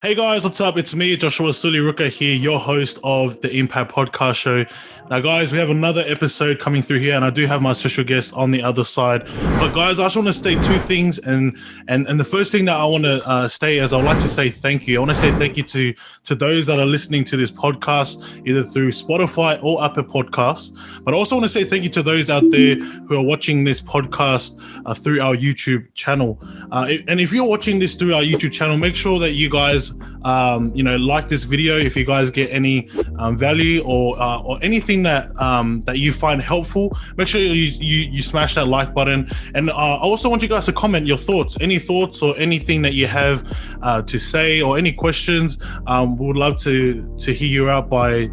Hey guys, what's up? It's me, Joshua Suliruka here, your host of the Impact Podcast Show. Now, guys, we have another episode coming through here, and I do have my special guest on the other side. But guys, I just want to state two things, and the first thing that I want to state is I would like to say thank you. I want to say thank you to those that are listening to this podcast, either through Spotify or Apple Podcasts. But I also want to say thank you to those out there who are watching this podcast through our YouTube channel. And if you're watching this through our YouTube channel, make sure that you guys like this video. If you guys get any value or anything that you find helpful, make sure you smash that like button. And I also want you guys to comment your thoughts, any thoughts or anything that you have to say, or any questions. We would love to hear you out by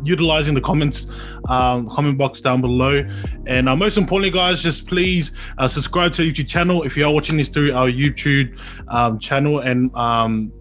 utilizing the comment box down below. And most importantly, guys, just please subscribe to the YouTube channel if you are watching this through our YouTube channel, and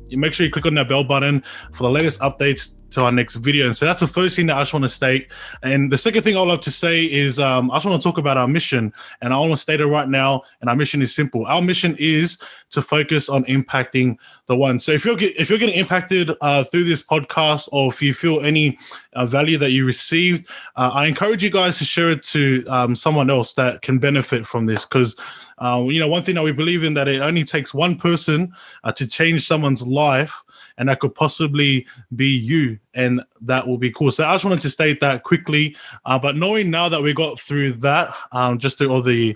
make sure you click on that bell button for the latest updates to our next video. And so that's the first thing that I just want to state. And the second thing I'd love to say is I just want to talk about our mission, and I want to state it right now. And our mission is simple. Our mission is to focus on impacting the one. So if you're getting impacted through this podcast, or if you feel any value that you received, I encourage you guys to share it to someone else that can benefit from this, because one thing that we believe in, that it only takes one person to change someone's life, and that could possibly be you, and that will be cool. So I just wanted to state that quickly. But knowing now that we got through that, just through all the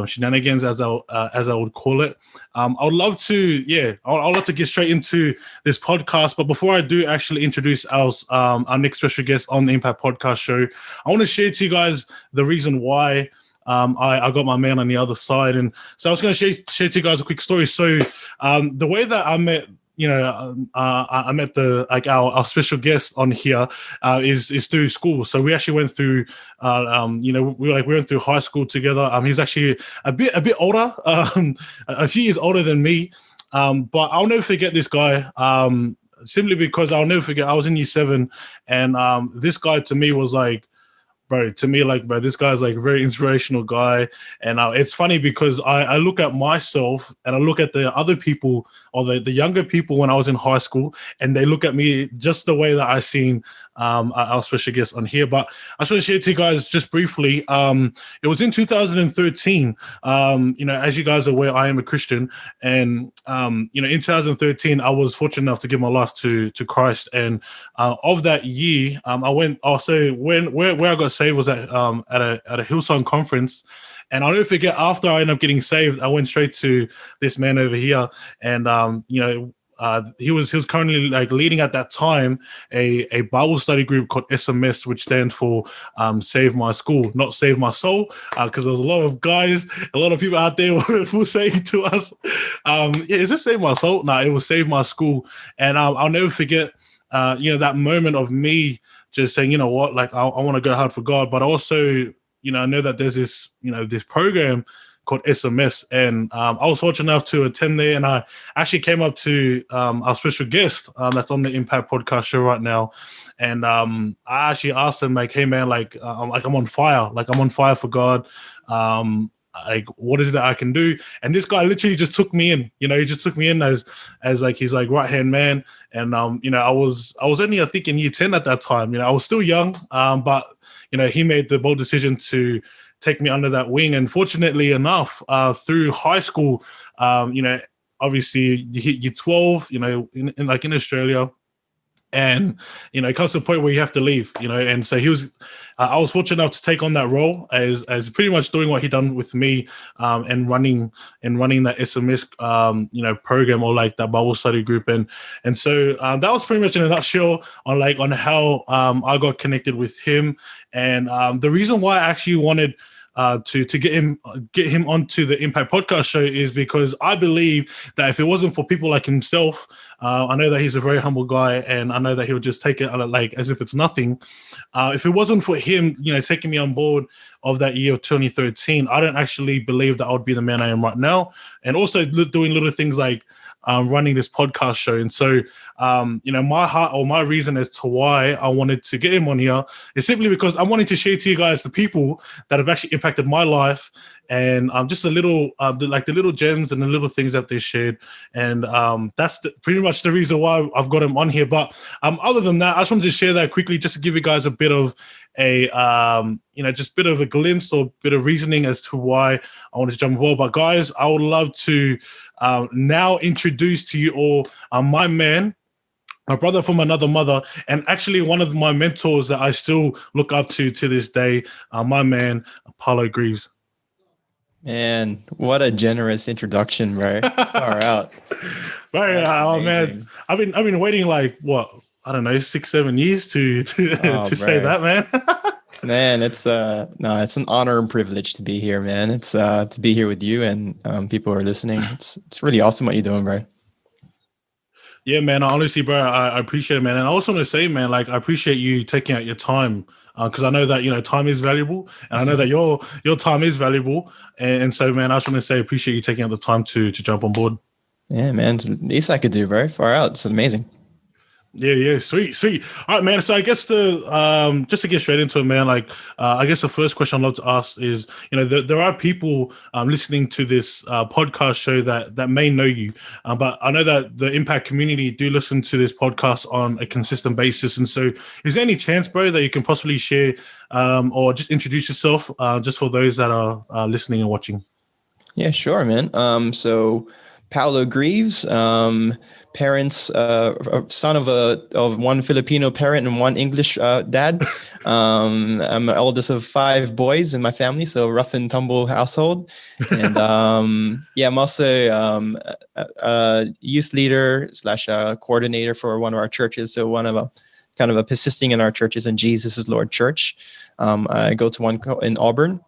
shenanigans, as I would call it, I would love to, I'd love to get straight into this podcast. But before I do actually introduce our next special guest on the Impact Podcast Show, I want to share to you guys the reason why I got my man on the other side. And so I was going to share to you guys a quick story. So the way that I met, I met our special guest on here is through school. So we actually went through, we went through high school together. He's actually a bit older, a few years older than me. But I'll never forget this guy. Simply because I'll never forget, I was in year 7, and this guy to me was like, bro, this guy's like a very inspirational guy. And it's funny because I look at myself and I look at the other people, or the younger people when I was in high school, and they look at me just the way that I seen our special guest on here. But I just want to share to you guys just briefly. It was in 2013. As you guys are aware, I am a Christian, and in 2013, I was fortunate enough to give my life to Christ. And of that year, I went. Also, where I got saved was at a Hillsong conference. And I'll never forget, after I ended up getting saved, I went straight to this man over here, and he was currently leading at that time a Bible study group called SMS, which stands for Save My School, not Save My Soul, because there's a lot of guys, a lot of people out there who say to us, is this Save My Soul? No, it was Save My School. And I'll never forget that moment of me just saying, you know what, I want to go hard for God, but also I know that there's this this program called SMS, and I was fortunate enough to attend there, and I actually came up to our special guest that's on the Impact Podcast Show right now, and I actually asked him, like, hey man, I'm on fire, I'm on fire for God, what is it that I can do? And this guy literally just took me in, he just took me in as his right hand man. And I was only, I think, in year 10 at that time. I was still young, but he made the bold decision to take me under that wing. And fortunately enough, through high school, obviously you hit year 12, in Australia, and it comes to a point where you have to leave, and so I was fortunate enough to take on that role as pretty much doing what he done with me, and running that SMS program, or that Bible study group, and so that was pretty much in a nutshell on how I got connected with him. And the reason why I actually wanted to get him onto the Impact Podcast Show is because I believe that if it wasn't for people like himself, I know that he's a very humble guy, and I know that he would just take it as if it's nothing. If it wasn't for him, taking me on board of that year of 2013, I don't actually believe that I would be the man I am right now. And also doing little things like running this podcast show. And so, my heart or my reason as to why I wanted to get him on here is simply because I wanted to share to you guys the people that have actually impacted my life, and just a little, the little gems and the little things that they shared. And that's pretty much the reason why I've got him on here. But other than that, I just wanted to share that quickly just to give you guys a bit of a just bit of a glimpse or bit of reasoning as to why I wanted to jump involved. But guys, I would love to now introduce to you all my man, my brother from another mother, and actually one of my mentors that I still look up to this day, my man, Paulo Greaves. Man, what a generous introduction, bro. Far out. Right, man. I've been waiting like what, I don't know, 6-7 years to say that, man. Man, it's an honor and privilege to be here, man. It's to be here with you and people who are listening. It's really awesome what you're doing, bro. Yeah, man. Honestly, bro, I appreciate it, man. And I also want to say, man, like I appreciate you taking out your time because I know that time is valuable, and I know that your time is valuable. And so, man, I just want to say, appreciate you taking out the time to jump on board. Yeah, man. It's the least I could do, bro. Far out. It's amazing. Yeah, sweet. All right, man. So I guess just to get straight into it, man, like I guess the first question I'd love to ask is, there are people listening to this podcast show that may know you, but I know that the Impact community do listen to this podcast on a consistent basis. And so is there any chance, bro, that you can possibly share or just introduce yourself just for those that are listening and watching? Yeah, sure, man. So Paulo Greaves, parents, son of one Filipino parent and one English dad. I'm the oldest of 5 boys in my family, so rough and tumble household. And I'm also a youth leader / coordinator for one of our churches. So one of a kind of a persisting in our churches in Jesus is Lord Church. I go to one in Auburn.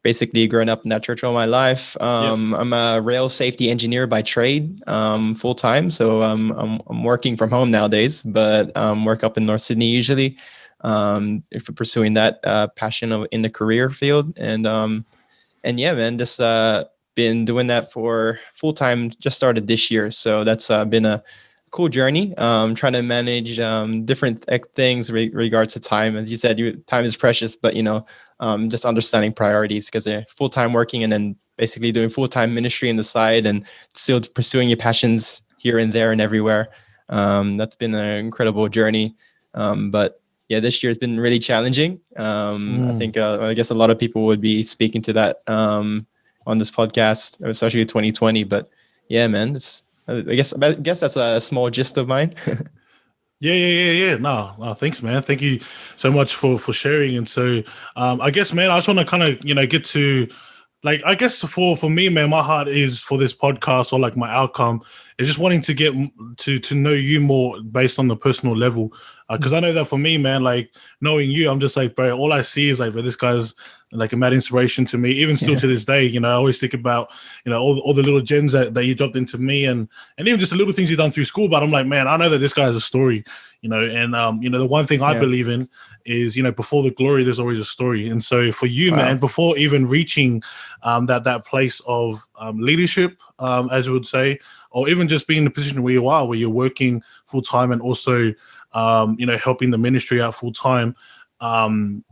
Basically growing up in that church all my life. I'm a rail safety engineer by trade, full time. So I'm working from home nowadays, but work up in North Sydney usually, if pursuing that passion in the career field. And yeah, man, just been doing that for full time. Just started this year, so that's been a cool journey. Trying to manage different things regards to time. As you said, time is precious, but just understanding priorities, because they're full-time working and then basically doing full-time ministry on the side and still pursuing your passions here and there and everywhere. That's been an incredible journey. But yeah, this year has been really challenging. I think, I guess a lot of people would be speaking to that on this podcast, especially 2020. But yeah, man, I guess that's a small gist of mine. Yeah. No, thanks, man. Thank you so much for sharing. And so, I guess, man, I just want to kind of, get to, like, I guess for me, man, my heart is for this podcast, or like my outcome is just wanting to get to know you more based on the personal level. Because I know that for me, man, like knowing you, I'm just like, bro, all I see is like, bro, this guy's like a mad inspiration to me, even still to this day. I always think about, all the little gems that you dropped into me, and even just the little things you've done through school. But I'm like, man, I know that this guy has a story, and the one thing I believe in is, before the glory, there's always a story. And so for you, man, before even reaching that place of leadership, as we would say, or even just being in the position where you are, where you're working full time and also helping the ministry out full time,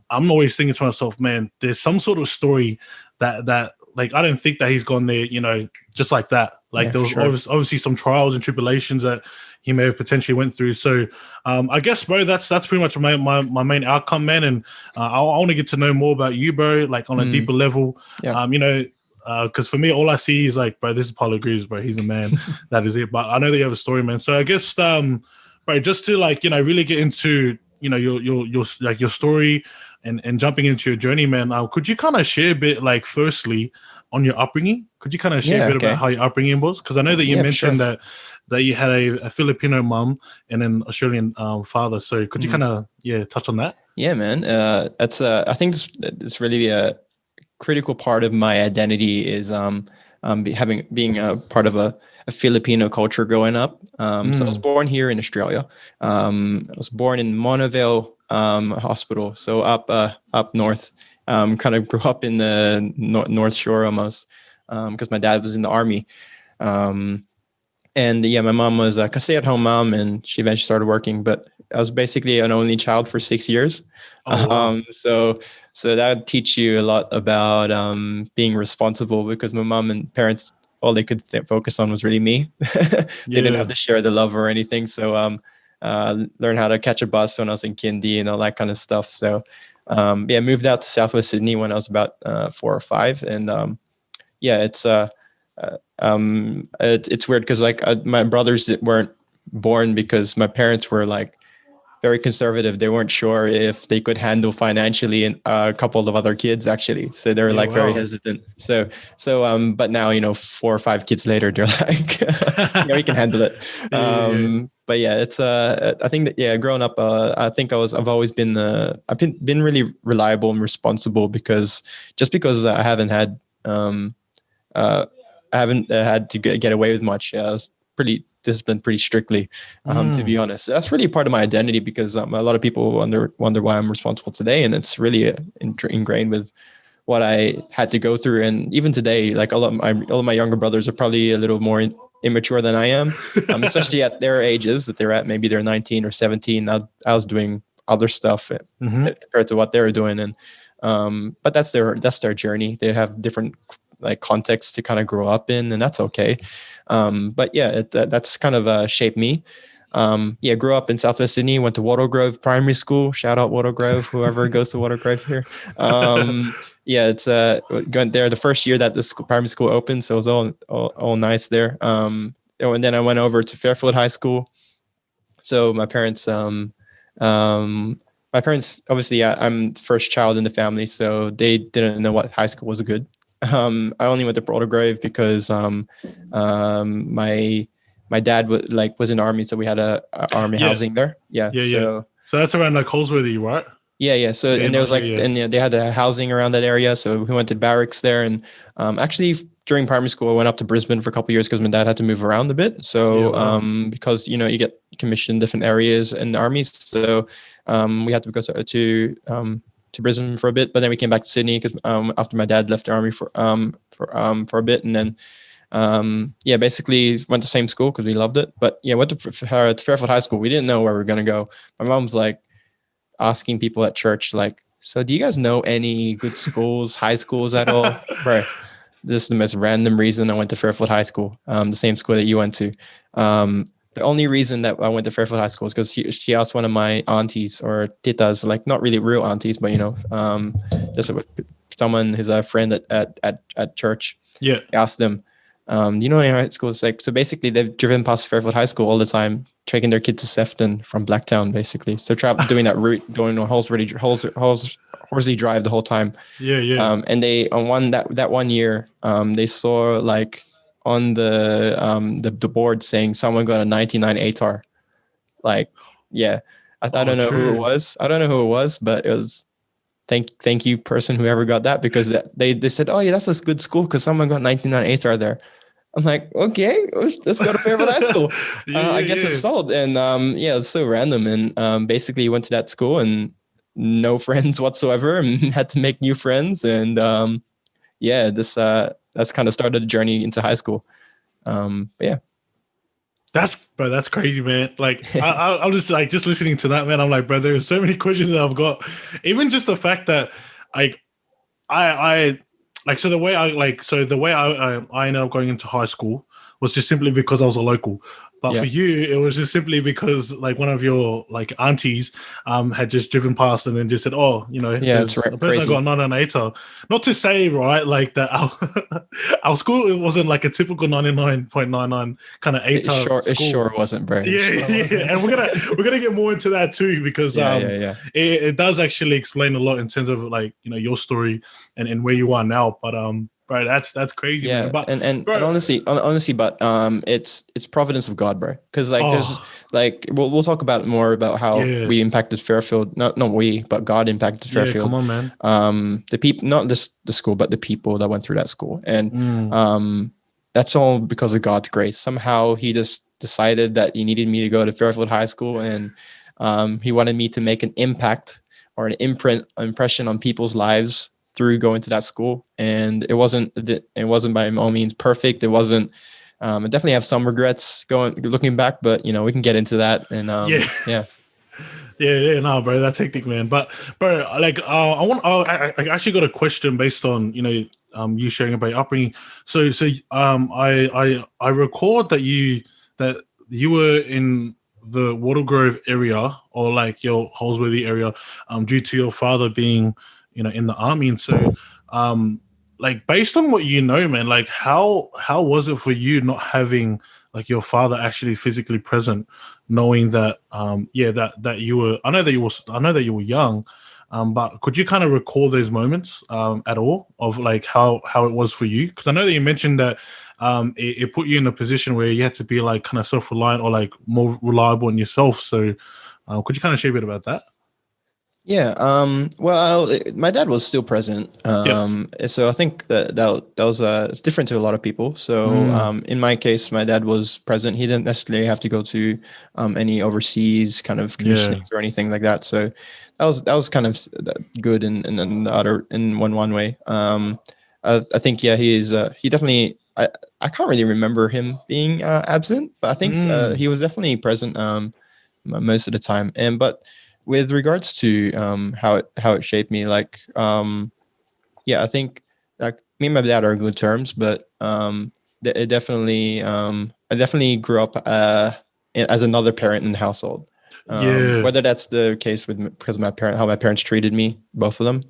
I'm always thinking to myself, man, there's some sort of story that like, I don't think that he's gone there, just like that. Like there was obviously some trials and tribulations that he may have potentially went through. So I guess, bro, that's pretty much my main outcome, man. And I want to get to know more about you, bro, like on a deeper level. Because for me, all I see is like, bro, this is Paulo Greaves, bro. He's the man. That is it. But I know that you have a story, man. So I guess, bro, just to like, really get into, your story and jumping into your journey, man. Could you kind of share a bit, like, firstly, on your upbringing? Could you kind of share a bit about how your upbringing was? Because I know that you mentioned that you had a Filipino mom and an Australian father. So could you kind of touch on that? Yeah, man. That's I think it's really a critical part of my identity is being a part of a Filipino culture growing up. So I was born here in Australia. I was born in Monavale Hospital, so up north. Kind of grew up in the North Shore almost, because my dad was in the army. And yeah, my mom was a stay-at-home mom, and she eventually started working. But I was basically an only child for 6 years. Oh wow. So that would teach you a lot about being responsible, because my mom and parents, all they could focus on was really me. They didn't have Yeah. to share the love or anything. So learn how to catch a bus when I was in kindy and all that kind of stuff. So yeah, moved out to Southwest Sydney when I was about 4 or 5, and yeah, it's weird because like my brothers weren't born because my parents were like very conservative. They weren't sure if they could handle financially and a couple of other kids actually. So they were Yeah. like very Wow. hesitant. But now, 4 or 5 kids later, they're like, yeah, we can handle it. Yeah. But yeah, it's I think that, yeah, growing up, I think I've always been I've been really reliable and responsible, because I haven't had uh, had to get away with much. I was pretty disciplined pretty strictly, to be honest. That's really part of my identity, because a lot of people wonder why I'm responsible today, and it's really ingrained with what I had to go through. And even today, like all of my younger brothers are probably a little more immature than I am, especially at their ages that they're at. Maybe they're 19 or 17. I was doing other stuff compared to what they were doing, and but that's their journey. They have different like contexts to kind of grow up in, and that's okay. But yeah, that's kind of shaped me. Yeah, grew up in Southwest Sydney, went to Wattle Grove Primary School. Shout out Wattle Grove, whoever goes to Wattle Grove here. Yeah, it's going there the first year that the primary school opened, so it was all nice there. And then I went over to Fairfield High School. So my parents, obviously, I'm the first child in the family, so they didn't know what high school was good. I only went to Paulo Greaves because my dad was in the army, so we had a army housing there. Yeah. Yeah. So that's around like Holsworthy, right? Yeah. So and there was and they had a housing around that area, so we went to barracks there. And actually during primary school, I went up to Brisbane for a couple of years because my dad had to move around a bit. So because you get commissioned in different areas in the army, so we had to go to Brisbane for a bit, but then we came back to Sydney because after my dad left the army for a bit, and then basically went to the same school because we loved it. But yeah, went to Fairfield High School. We didn't know where we were gonna go. My mom's like asking people at church, like, so do you guys know any good schools, high schools at all? Right. This is the most random reason I went to Fairfield High School, the same school that you went to. The only reason that I went to Fairfield High School is because she asked one of my aunties or titas, like not really real aunties, but just someone who's a friend at church. Yeah. Asked them, do you know any high schools? Like, so basically they've driven past Fairfield High School all the time, taking their kids to Sefton from Blacktown, basically. So doing that route, going on Horsley Drive the whole time. Yeah. And they on that 1 year, they saw like on the board saying someone got a 99 ATAR. Like, yeah, I don't know who it was. I don't know who it was, but it was thank you person whoever got that, because they said, oh yeah, that's a good school because someone got 99 ATAR there. I'm like, okay, let's go to Fairfield High School. I guess it's sold. And it's so random. And basically went to that school and no friends whatsoever, and had to make new friends. And that's kind of started the journey into high school. Yeah. That's crazy, man. Like I'm just listening to that, man. I'm like, bro, there's so many questions that I've got. Even just the fact that like I the way I ended up going into high school was just simply because I was a local. But for you, it was just simply because like one of your like aunties had just driven past and then just said, oh, there's a person that got 99 Not to say, right, like that our school, it wasn't like a typical 99.99 kind of ATAR. It sure wasn't, bro. Yeah. And we're gonna get more into that too, because it does actually explain a lot in terms of like your story and where you are now. But bro, that's crazy. Yeah, man. But and honestly, but it's providence of God, bro. Because like there's like we'll talk about more about how we impacted Fairfield. Not we, but God impacted Fairfield. Yeah, come on, man. The people, not just the school, but the people that went through that school, and that's all because of God's grace. Somehow He just decided that He needed me to go to Fairfield High School, and He wanted me to make an impact or an impression on people's lives through going to that school. And it wasn't by all means perfect. It wasn't I definitely have some regrets looking back, but we can get into that. And Yeah. yeah. Yeah, no, bro, that's hectic, man. But, bro, like, I actually got a question based on you sharing about your upbringing. I record that you were in the Wattle Grove area, or like your Holsworthy area, due to your father being, in the army, and so, like, based on what man, like, how was it for you not having like your father actually physically present, knowing that that you were, I know that you were young, but could you kind of recall those moments at all of like how it was for you? Because I know that you mentioned that it put you in a position where you had to be like kind of self-reliant or like more reliable in yourself. So could you kind of share a bit about that? Yeah. Well, my dad was still present. Yep. So I think that was it's different to a lot of people. So in my case, my dad was present. He didn't necessarily have to go to any overseas kind of Yeah. commissionings or anything like that. So that was kind of good in one way. I think he definitely. I can't really remember him being absent, but I think he was definitely present most of the time. But with regards to how it shaped me, like I think like me and my dad are in good terms, but it definitely I definitely grew up as another parent in the household. Yeah. Whether that's the case because how my parents treated me, both of them,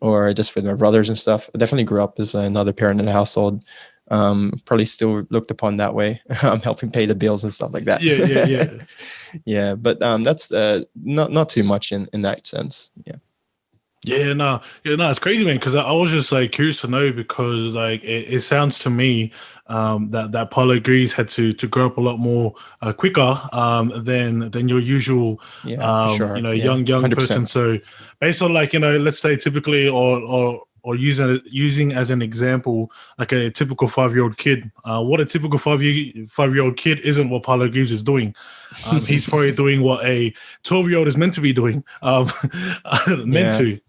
or just with my brothers and stuff. I definitely grew up as another parent in the household. Probably still looked upon that way. Helping pay the bills and stuff like that. Yeah. Yeah, but that's not too much in that sense. Yeah. It's crazy, man. Because I was just like curious to know, because like it sounds to me that Paulo Greaves had to grow up a lot more quicker than your usual For sure. Yeah, young 100%. person. So based on like let's say typically or using as an example like a typical 5-year-old kid, what a typical 5-year-old kid isn't what Paulo Greaves is doing. He's probably doing what a 12-year-old is meant to be doing.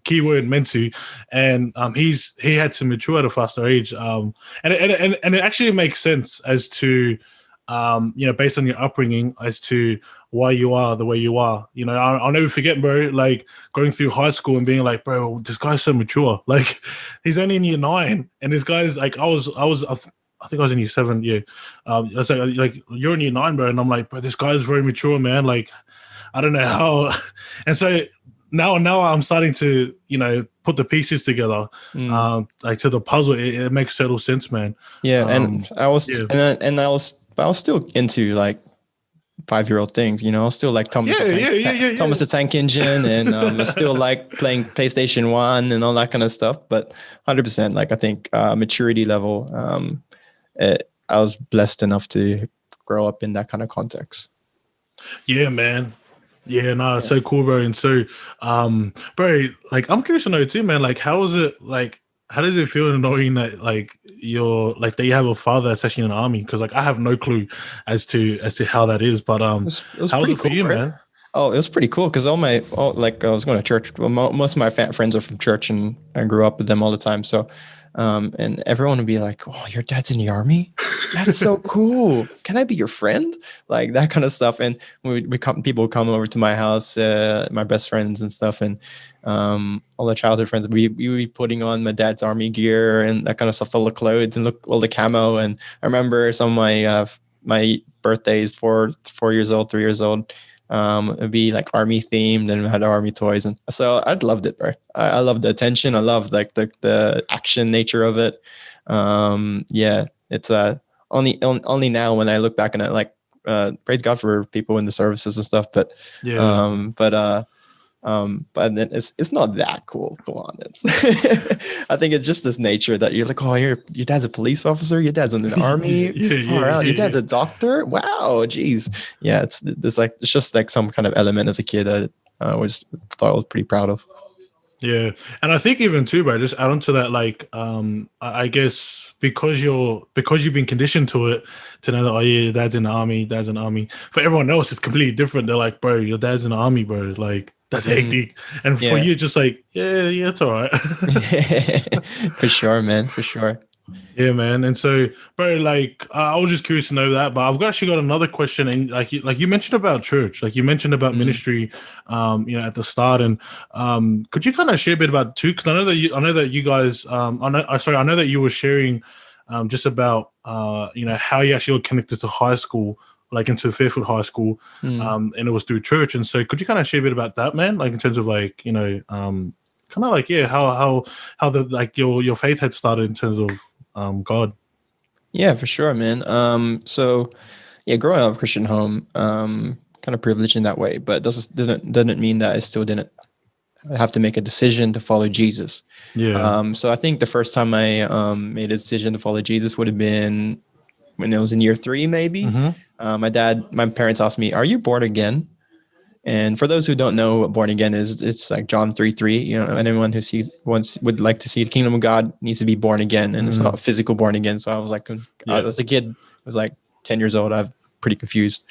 Keyword meant to. And he had to mature at a faster age. And it actually makes sense as to based on your upbringing, as to why you are the way you are. I'll never forget, bro, like going through high school and being like, bro, this guy's so mature. Like he's only in year 9, and this guy's like, I think I was in year 7. Yeah. I was like, you're in year 9, bro. And I'm like, bro, this guy's very mature, man. Like, I don't know how. And so now I'm starting to, put the pieces together, like to the puzzle. It makes total sense, man. Yeah. And I was still into like 5-year-old things, still like Thomas the Tank Engine, and I still like playing PlayStation 1 and all that kind of stuff. But 100%, like I think maturity level, I was blessed enough to grow up in that kind of context. Yeah, man. Yeah, no, it's so cool, bro. And so, bro, like I'm curious to know too, man. Like, how is it? Like, how does it feel knowing that like that you have a father that's actually in the army? Because like I have no clue as to how that is. But it was how was pretty it for cool, you, right? man? Oh, it was pretty cool because like I was going to church. Well, most of my friends are from church, and I grew up with them all the time. So, and everyone would be like, "Oh, your dad's in the army? That's so cool. Can I be your friend?" Like that kind of stuff. And people would come over to my house, my best friends and stuff, and all the childhood friends. We would be putting on my dad's army gear and that kind of stuff, all the clothes and all the camo. And I remember some of my birthdays, 4 years old, 3 years old. It'd be like army themed, and we had army toys, and so I loved it, bro. I loved the attention. I loved like the action nature of it. It's only now when I look back on it, like praise God for people in the services and stuff, but but then it's not that cool. Come on, it's I think it's just this nature that you're like, oh, your dad's a police officer, your dad's in the army, your dad's a doctor. Wow, geez, yeah, it's just like some kind of element as a kid I always thought I was pretty proud of. Yeah, and I think even too, bro, just add on to that, like, I guess because you've been conditioned to it, to know that, oh yeah, dad's in the army. For everyone else, it's completely different. They're like, bro, your dad's in the army, bro. Like that's hectic. And for you, just like, yeah, it's all right. For sure, man, for sure. Yeah, man. And so, bro, like, I was just curious to know that, but I've actually got another question. And like you mentioned about church, like you mentioned about Mm. ministry, at the start. And could you kind of share a bit about too? Because I know that you guys, I know that you were sharing, just about, how you actually got connected to high school, like into Fairfield High School, Mm. and it was through church. And so, could you kind of share a bit about that, man? Like in terms of like, kind of like, yeah, how the like your faith had started in terms of God. Yeah, for sure, man. So yeah, growing up Christian home, kind of privileged in that way, but doesn't mean that I still didn't have to make a decision to follow Jesus. Yeah. So I think the first time I made a decision to follow Jesus would have been when it was in year 3, maybe. Mm-hmm. My parents asked me, "Are you born again?" And for those who don't know what born again is, it's like John 3:3. Anyone who would like to see the kingdom of God needs to be born again, and it's not physical born again. So I was like, as a kid, I was like 10 years old. I'm pretty confused.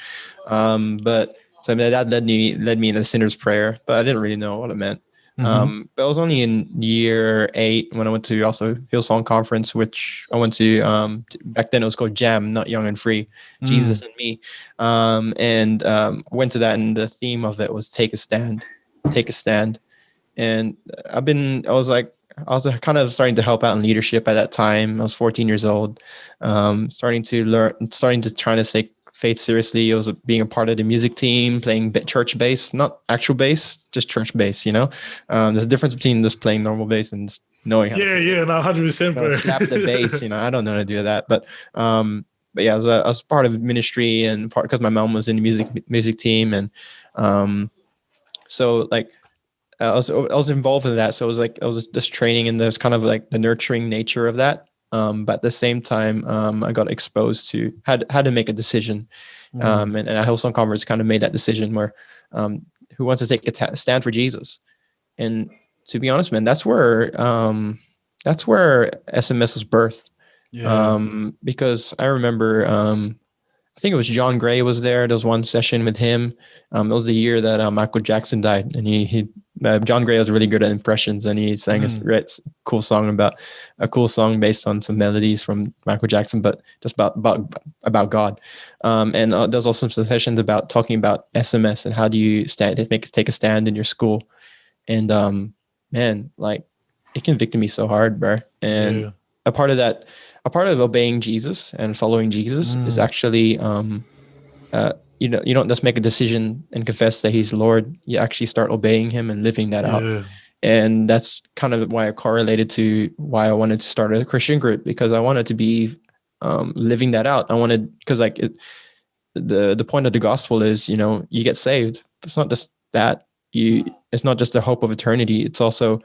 But so my dad led me in a sinner's prayer, but I didn't really know what it meant. But I was only in year 8 when I went to also Hillsong Conference, which I went to. Back then it was called Jam, not Young and Free, Jesus and Me. And went to that, and the theme of it was take a stand, take a stand. And I was kind of starting to help out in leadership at that time. I was 14 years old, starting to try to take faith seriously. It was being a part of the music team, playing church bass, not actual bass, just church bass. There's a difference between just playing normal bass and just knowing how to play No, 100%, bro. slap the bass. I don't know how to do that, but yeah, I was part of ministry and part because my mom was in the music team, and so like I was involved in that. So it was like I was just training, and there's kind of like the nurturing nature of that. But at the same time, I got exposed to had to make a decision, and at Hillsong Conference kind of made that decision where who wants to take a stand for Jesus. And to be honest, man, that's where SMS was birthed. Yeah. Because I remember, I think it was John Gray was there. There was one session with him. It was the year that Michael Jackson died, and John Gray was really good at impressions, and he sang a cool song based on some melodies from Michael Jackson, but just about God. And there's also some sessions about talking about SMS and how do you take a stand in your school. And man, like it convicted me so hard, bro. And a part of obeying Jesus and following Jesus is actually you don't just make a decision and confess that he's Lord. You actually start obeying him and living that out. And that's kind of why I correlated to why I wanted to start a Christian group, because I wanted to be living that out. Because the point of the gospel is, you get saved. It's not just that it's not just the hope of eternity. It's also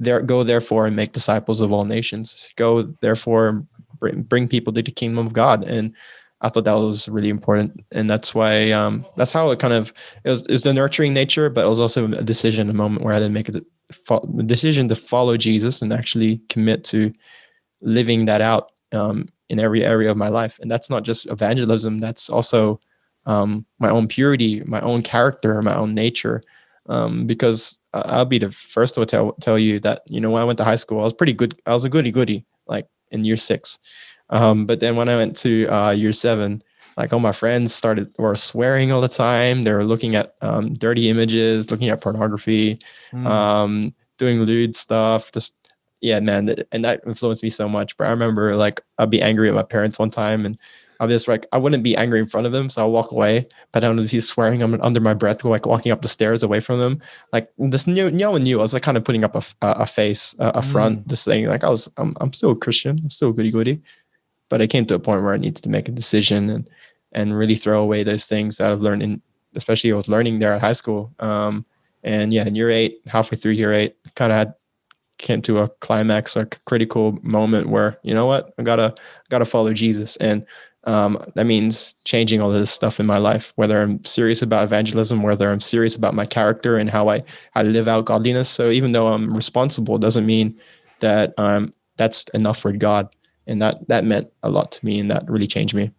go therefore and make disciples of all nations. Go therefore and bring people to the kingdom of God. And I thought that was really important. And that's why, that's how it was the nurturing nature, but it was also a decision, a moment where I had to make the decision to follow Jesus and actually commit to living that out in every area of my life. And that's not just evangelism. That's also my own purity, my own character, my own nature. Because I'll be the first to tell you that, when I went to high school, I was pretty good. I was a goody, like in year 6. But then when I went to year 7, like all my friends were swearing all the time. They were looking at dirty images, looking at pornography, doing lewd stuff. Yeah, man. And that influenced me so much. But I remember like I'd be angry at my parents one time, and I'll just like, I wouldn't be angry in front of them, so I'll walk away, but I would be swearing under my breath, like walking up the stairs away from them. Like this, no one knew. I was like kind of putting up a face, a front, just saying like I'm still a Christian, I'm still goody. But I came to a point where I needed to make a decision and really throw away those things that I've learned especially I was learning there at high school. And yeah, in year 8, halfway through year 8, kind of came to a climax, like critical moment where, you know what, I gotta follow Jesus. And that means changing all of this stuff in my life, whether I'm serious about evangelism, whether I'm serious about my character and how I live out godliness. So even though I'm responsible, doesn't mean that that's enough for God. And that meant a lot to me, and that really changed me.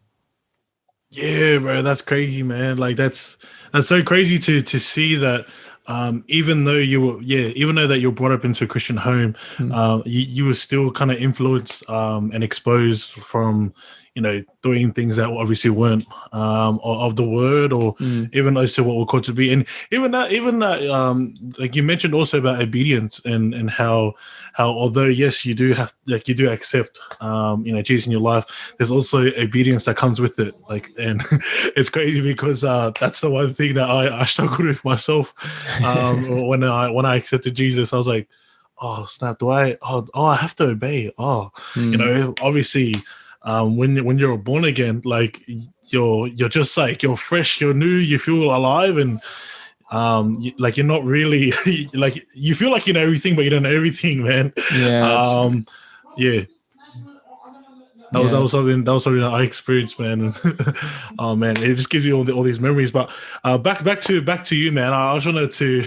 Yeah, bro, that's crazy, man. Like that's so crazy to see that. even though even though that you're brought up into a Christian home, you were still kind of influenced and exposed from, doing things that obviously weren't of the word, or even those to what we're called to be. And even that, like you mentioned also about obedience and how although yes, you do accept, Jesus in your life, there's also obedience that comes with it. Like, and it's crazy because that's the one thing that I struggled with myself. When I accepted Jesus, I was like, oh snap, I have to obey. Obviously, when you're born again, like you're just like, you're fresh, you're new, you feel alive, and you're not really like, you feel like you know everything, but you don't know everything, man. Yeah. That was something that I experienced, man. Oh man, it just gives you all these memories. But back to you, man. I just wanted to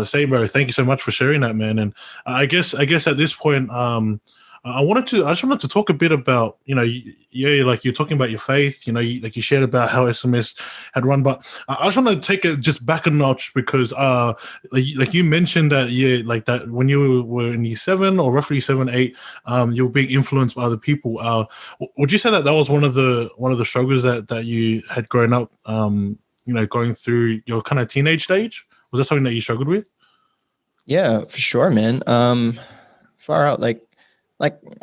say, bro, thank you so much for sharing that, man. And I guess at this point, I just wanted to talk a bit about, like you're talking about your faith, like you shared about how SMS had run, but I just want to take it just back a notch because, like you mentioned that, like that when you were in year 7 or roughly 7, 8, you were being influenced by other people. Would you say that was one of the struggles that you had grown up, going through your kind of teenage stage? Was that something that you struggled with? Yeah, for sure, man. Far out, like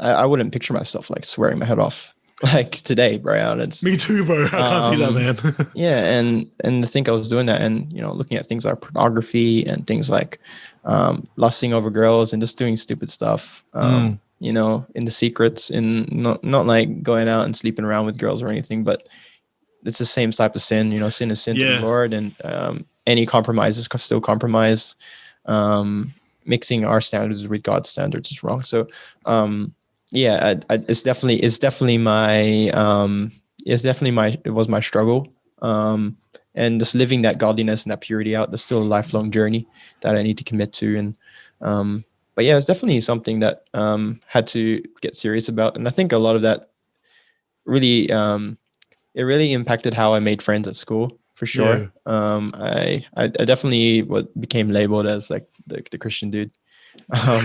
I wouldn't picture myself like swearing my head off like today, Brian. It's me too, bro. I can't see that, man. Yeah, and to think I was doing that, and looking at things like pornography and things like lusting over girls and just doing stupid stuff. In the secrets, and not like going out and sleeping around with girls or anything, but it's the same type of sin. Sin is sin to the Lord, and any compromise is still compromise. Mixing our standards with God's standards is wrong. So, it's definitely my struggle. And just living that godliness and that purity out, that's still a lifelong journey that I need to commit to. And, but yeah, it's definitely something that, had to get serious about. And I think a lot of that really, it really impacted how I made friends at school, for sure. Yeah. I definitely became labeled as like the Christian dude. No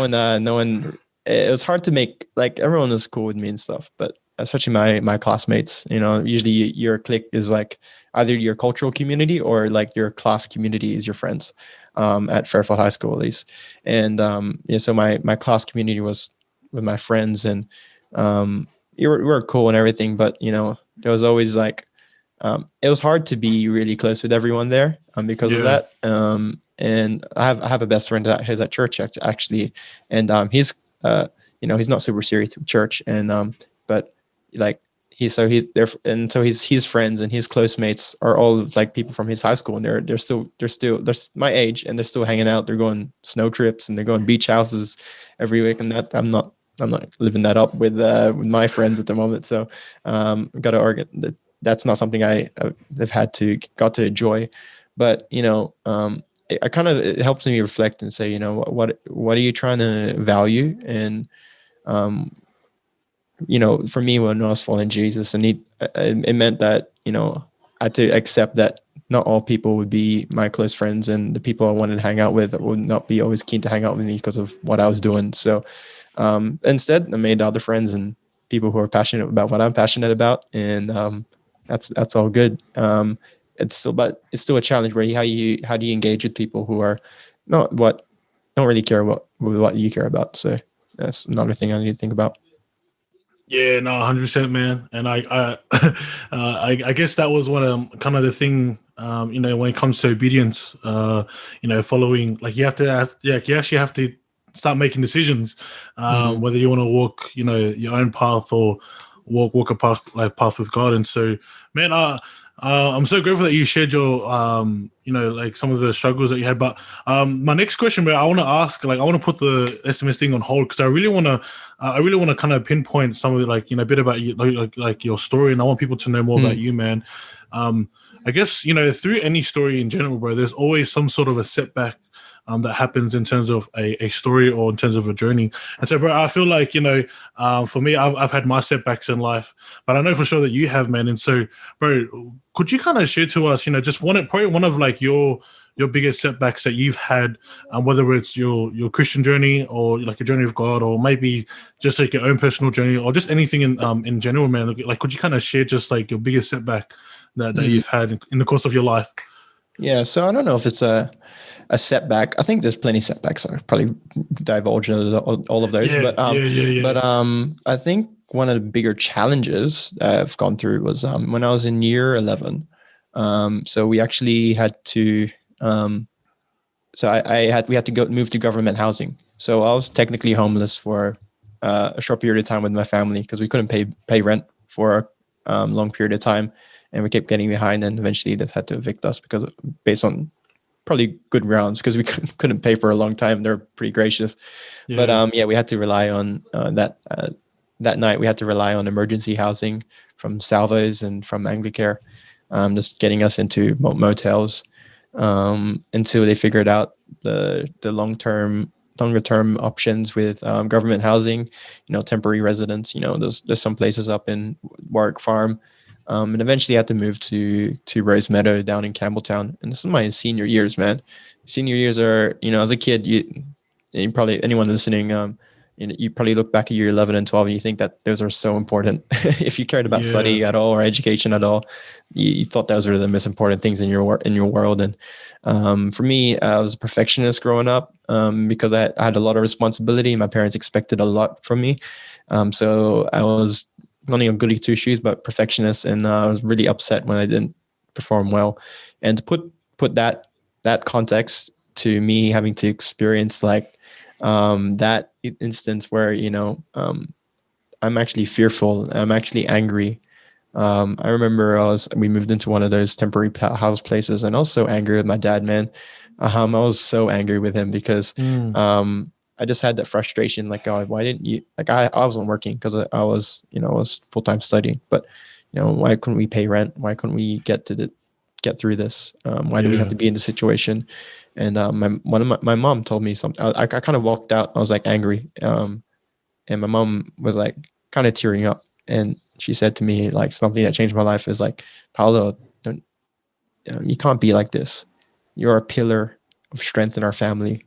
one, it was hard to make, like, everyone was cool with me and stuff, but especially my classmates, usually your clique is like either your cultural community or like your class community is your friends, at Fairfield High School, at least. And, so my class community was with my friends, and, we were cool and everything, but, there was always like, it was hard to be really close with everyone there, because of that. And I have a best friend that is at church actually, and he's he's not super serious with church, and but like he's there, and so his friends and his close mates are all like people from his high school, and they're still my age, and they're still hanging out. They're going snow trips and they're going beach houses every week, and that I'm not living that up with my friends at the moment. So got to argue that that's not something I've got to enjoy. But it helps me reflect and say, what are you trying to value? And for me, when I was following Jesus, and it meant that I had to accept that not all people would be my close friends, and the people I wanted to hang out with would not be always keen to hang out with me because of what I was doing. So instead, I made other friends and people who are passionate about what I'm passionate about, and that's all good. It's still a challenge where how do you engage with people who are don't really care about what you care about. So that's another thing I need to think about. Yeah, no, 100%, man. And I guess that was one of kind of the thing, when it comes to obedience, following, like you actually have to start making decisions, whether you want to walk, your own path, or walk a path with God. And so, man, I'm so grateful that you shared your, like some of the struggles that you had. But my next question, bro, I want to ask, like, I want to put the SMS thing on hold because I really want to kind of pinpoint some of the, like, a bit about you, like your story, and I want people to know more about you, man. I guess through any story in general, bro, there's always some sort of a setback that happens in terms of a story or in terms of a journey. And so, bro, I feel like, for me, I've had my setbacks in life, but I know for sure that you have, man. And so, bro, could you kind of share to us, just probably one of like your biggest setbacks that you've had, whether it's your Christian journey or like a journey of God, or maybe just like your own personal journey, or just anything in general, man. Like, could you kind of share just like your biggest setback that you've had in the course of your life? Yeah, so I don't know if it's a setback. I think there's plenty of setbacks. I'll probably divulge into all of those. Yeah, but I think one of the bigger challenges I've gone through was when I was in year 11. So we actually had to. We had to move to government housing. So I was technically homeless for a short period of time with my family because we couldn't pay rent for a long period of time. And we kept getting behind, and eventually they had to evict us based on probably good grounds, because we couldn't pay for a long time. They're pretty gracious. Yeah. But we had to rely on that night. We had to rely on emergency housing from Salvos and from Anglicare, just getting us into motels until they figured out the longer term options with government housing, temporary residence. There's some places up in Warwick Farm. And eventually had to move to Rose Meadow down in Campbelltown. And this is my senior years, man. Senior years are, as a kid, you probably, anyone listening, you probably look back at year 11 and 12 and you think that those are so important. If you cared about study at all or education at all, you thought those were the most important things in your world. And for me, I was a perfectionist growing up because I had a lot of responsibility. My parents expected a lot from me. So I was not only a goody two shoes, but perfectionist, and I was really upset when I didn't perform well. And to put that context to me having to experience like that instance where I'm actually fearful, I'm actually angry. I remember we moved into one of those temporary house places, and I was so angry with my dad, man. I was so angry with him because I just had that frustration, like, God, why didn't you, like, I wasn't working because I was full-time studying, but, why couldn't we pay rent? Why couldn't we get through this? Why do we have to be in this situation? And my mom told me something. I kind of walked out. I was like angry. And my mom was like kind of tearing up. And she said to me, like, something that changed my life is like, Paulo, you can't be like this. You're a pillar of strength in our family.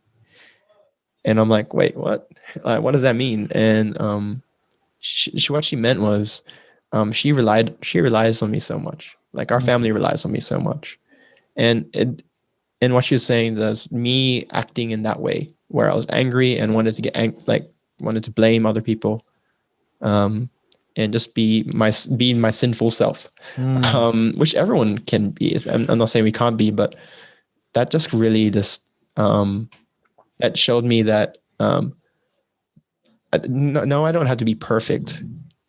And I'm like, wait, what? What does that mean? And what she meant was, she relies on me so much. Like, our family relies on me so much. And what she was saying is me acting in that way, where I was angry and wanted to wanted to blame other people, and just be my sinful self, which everyone can be. I'm not saying we can't be, but that just really that showed me that no, I don't have to be perfect,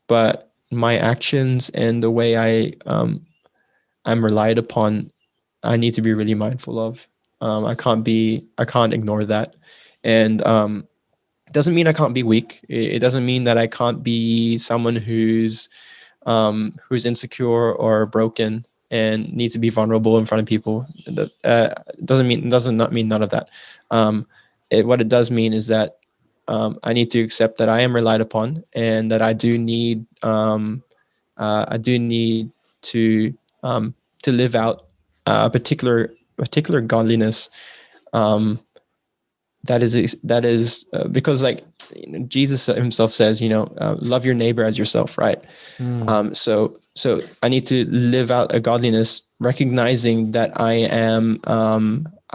but my actions and the way I'm relied upon, I need to be really mindful of. I can't ignore that. And it doesn't mean I can't be weak. It doesn't mean that I can't be someone who's insecure or broken and needs to be vulnerable in front of people. Does not mean none of that. What it does mean is that I need to accept that I am relied upon, and that I do need to live out a particular godliness. That is because, like, Jesus himself says, love your neighbor as yourself, right? So I need to live out a godliness, recognizing that I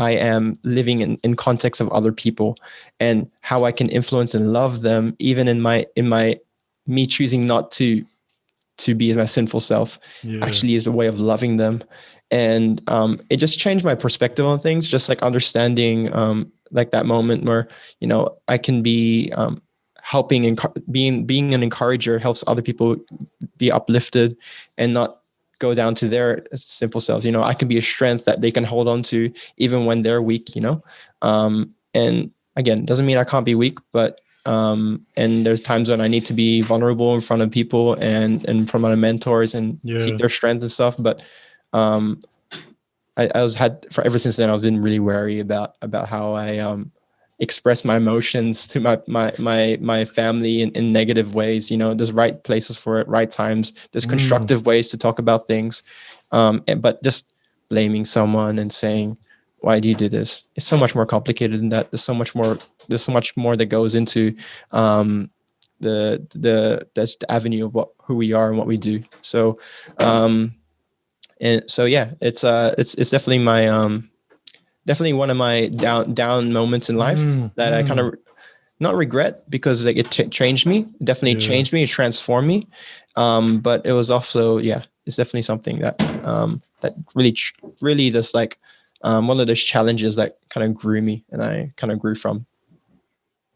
am living in context of other people, and how I can influence and love them, even in me choosing not to be my sinful self, actually is a way of loving them. And it just changed my perspective on things, just like understanding like that moment where, I can be helping and being an encourager helps other people be uplifted and not go down to their simple selves. I can be a strength that they can hold on to even when they're weak, and again, doesn't mean I can't be weak, but and there's times when I need to be vulnerable in front of people and in front of my mentors and seek their strength and stuff. But I was had for ever since then. I've been really wary about how I express my emotions to my family in negative ways. There's right places for it, right times. There's constructive ways to talk about things, but just blaming someone and saying, "Why do you do this?" It's so much more complicated than that. There's so much more. There's so much more that goes into that's the avenue of who we are and what we do. So and so yeah, it's definitely my definitely one of my down moments in life that I kind of not regret, because like it changed me. It definitely changed me, it transformed me. But it was also, it's definitely something that that really just like one of those challenges that kind of grew me and I kind of grew from.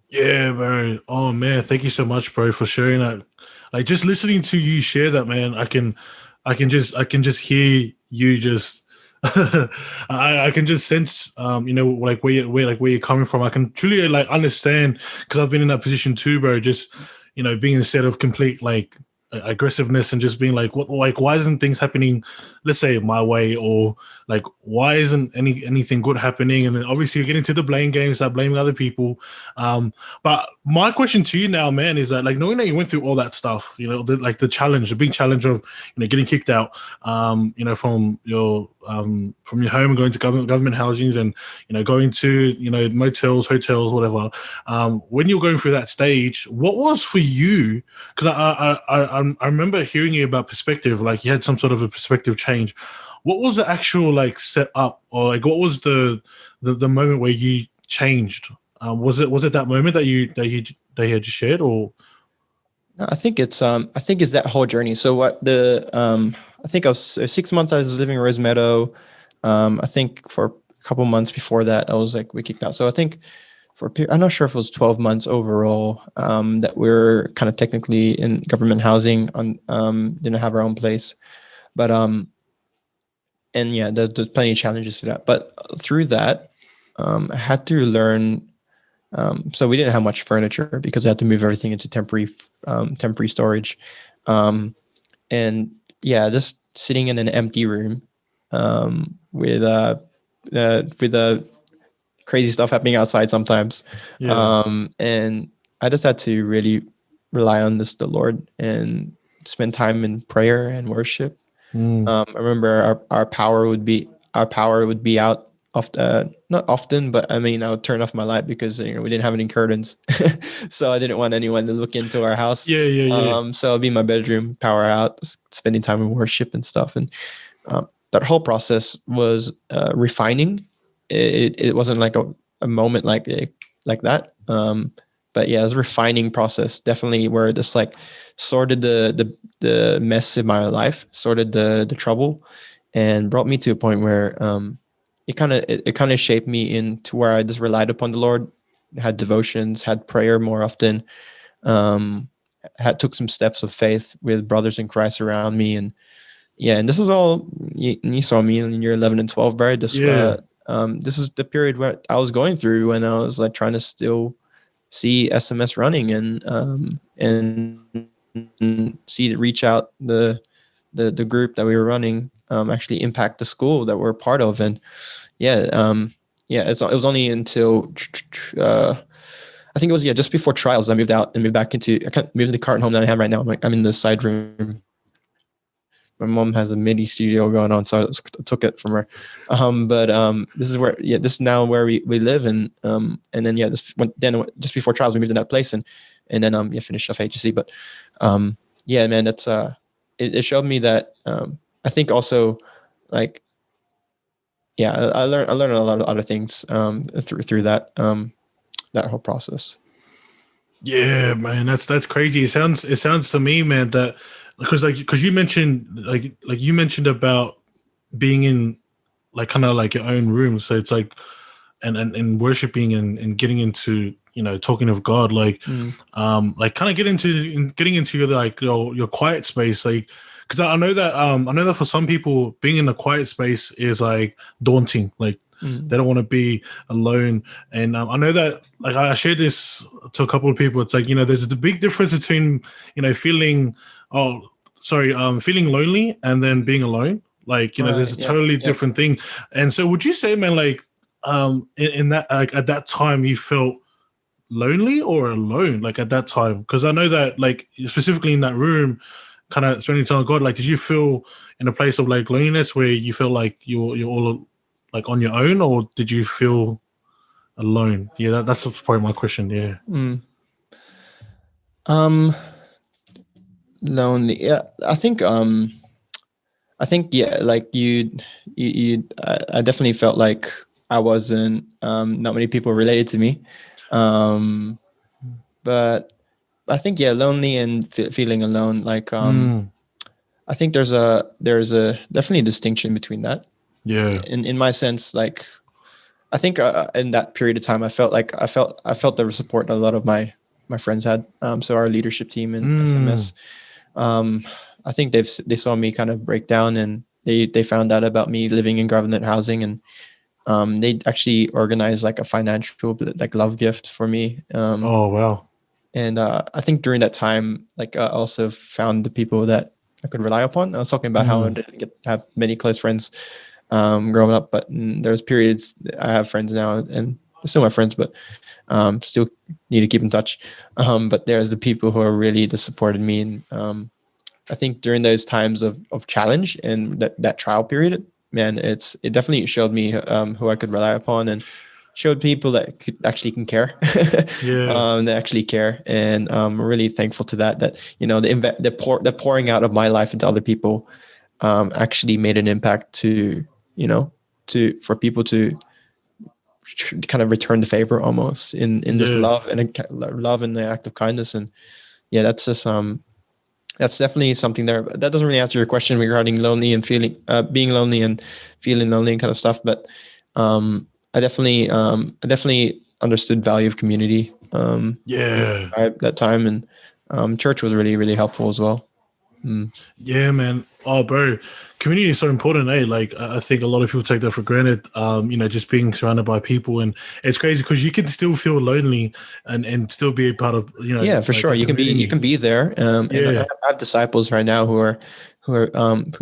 Yeah, bro. Oh man, thank you so much, bro, for sharing that. Like just listening to you share that, man, I can just hear you just I can just sense like where you're coming from. I can truly like understand, because I've been in that position too, bro. Just being instead of complete like aggressiveness and just being like, what, like, why isn't things happening, let's say my way, or like why isn't anything good happening? And then obviously you get into the blame game, start blaming other people. But my question to you now, man, is that like knowing that you went through all that stuff, the challenge, the big challenge of getting kicked out, from your home and going to government housings, and going to motels, hotels, whatever. When you're going through that stage, what was for you? Because I remember hearing you about perspective, like you had some sort of a perspective change. What was the actual like set up, or like what was the moment where you changed? Was it that moment that you had just shared, or? No, I think it's that whole journey. So what I think I was 6 months I was living in Rose Meadow. I think for a couple months before that I was like we kicked out. So I think I'm not sure if it was 12 months overall that we're kind of technically in government housing on didn't have our own place, but and yeah, there's plenty of challenges for that. But through that, I had to learn. So we didn't have much furniture because I had to move everything into temporary storage, and yeah, just sitting in an empty room with crazy stuff happening outside sometimes. And I just had to really rely on the Lord and spend time in prayer and worship. I remember our power would be out not often, but I mean, I would turn off my light because we didn't have any curtains, so I didn't want anyone to look into our house. So I'll be in my bedroom, power out, spending time in worship and stuff. And that whole process was refining. It wasn't like a moment like that. But yeah, it was a refining process, definitely, where it just like sorted the mess in my life, sorted the trouble, and brought me to a point where it kind of shaped me into where I just relied upon the Lord, had devotions, had prayer more often, took some steps of faith with brothers in Christ around me. And yeah, and this is all you saw me in year 11 and 12, right? This is the period where I was going through when I was like trying to still see SMS running and see the REACHOUT, the group that we were running, actually impact the school that we're a part of. And it was only until I think it was just before trials I moved out and moved back into the current home that I have right now. I'm in the side room. My mom has a MIDI studio going on, so I took it from her. This is now where we live, and then just before trials we moved in that place, and then finished off HSC. But man, that's it showed me that I think also like I learned a lot of other things through that that whole process. Yeah, man, that's crazy. It sounds to me, man, that because you mentioned you mentioned about being in like kind of like your own room, so it's like and worshiping and getting into talking of God, like like kind of getting into your like your quiet space, like because I know that for some people being in a quiet space is like daunting, like they don't want to be alone. And I know that like I shared this to a couple of people. It's like there's a big difference between feeling feeling lonely and then being alone. Like, you know, there's Right. a Yeah. totally Yeah. different thing. And so would you say, man, like, in that, like, at that time you felt lonely or alone, like, at that time? Because I know that, like, specifically in that room, kind of spending time with God, like, did you feel in a place of like loneliness where you feel like you're all like on your own, or did you feel alone? Yeah, that's probably my question. Yeah. Mm. Um, Lonely. Yeah, I think yeah, like I definitely felt like I wasn't not many people related to me. Um, but I think yeah, lonely and feeling alone. Like Mm, I think there's a definitely a distinction between that. yeah. In my sense, like I think in that period of time, I felt the support that a lot of my friends had. So our leadership team in Mm, SMS. Um, I think they saw me kind of break down, and they found out about me living in government housing, and they actually organized like a financial like love gift for me. oh wow. And I think during that time, like I also found the people that I could rely upon. I was talking about how I Mm, didn't have many close friends growing up, but there's periods I have friends now, and they're still my friends, but still need to keep in touch. But there's the people who are really that supported me, and I think during those times of challenge and that trial period, man, it definitely showed me who I could rely upon, and showed people that actually can care, yeah. that actually care, and I'm really thankful to that. That you know the pouring out of my life into other people actually made an impact to you know to for people to kind of return the favor almost in this Yeah. love and the act of kindness. And yeah, that's just that's definitely something there. That doesn't really answer your question regarding lonely and feeling, being lonely and feeling lonely and kind of stuff. But I definitely understood value of community Yeah. at that time, and church was really, really helpful as well. Mm. Yeah, man. Oh, bro, community is so important, eh? Like, I think a lot of people take that for granted. You know, just being surrounded by people, and it's crazy because you can still feel lonely and still be a part of, you know, Yeah, for like sure. a You can community. be there. And Yeah. I have disciples right now who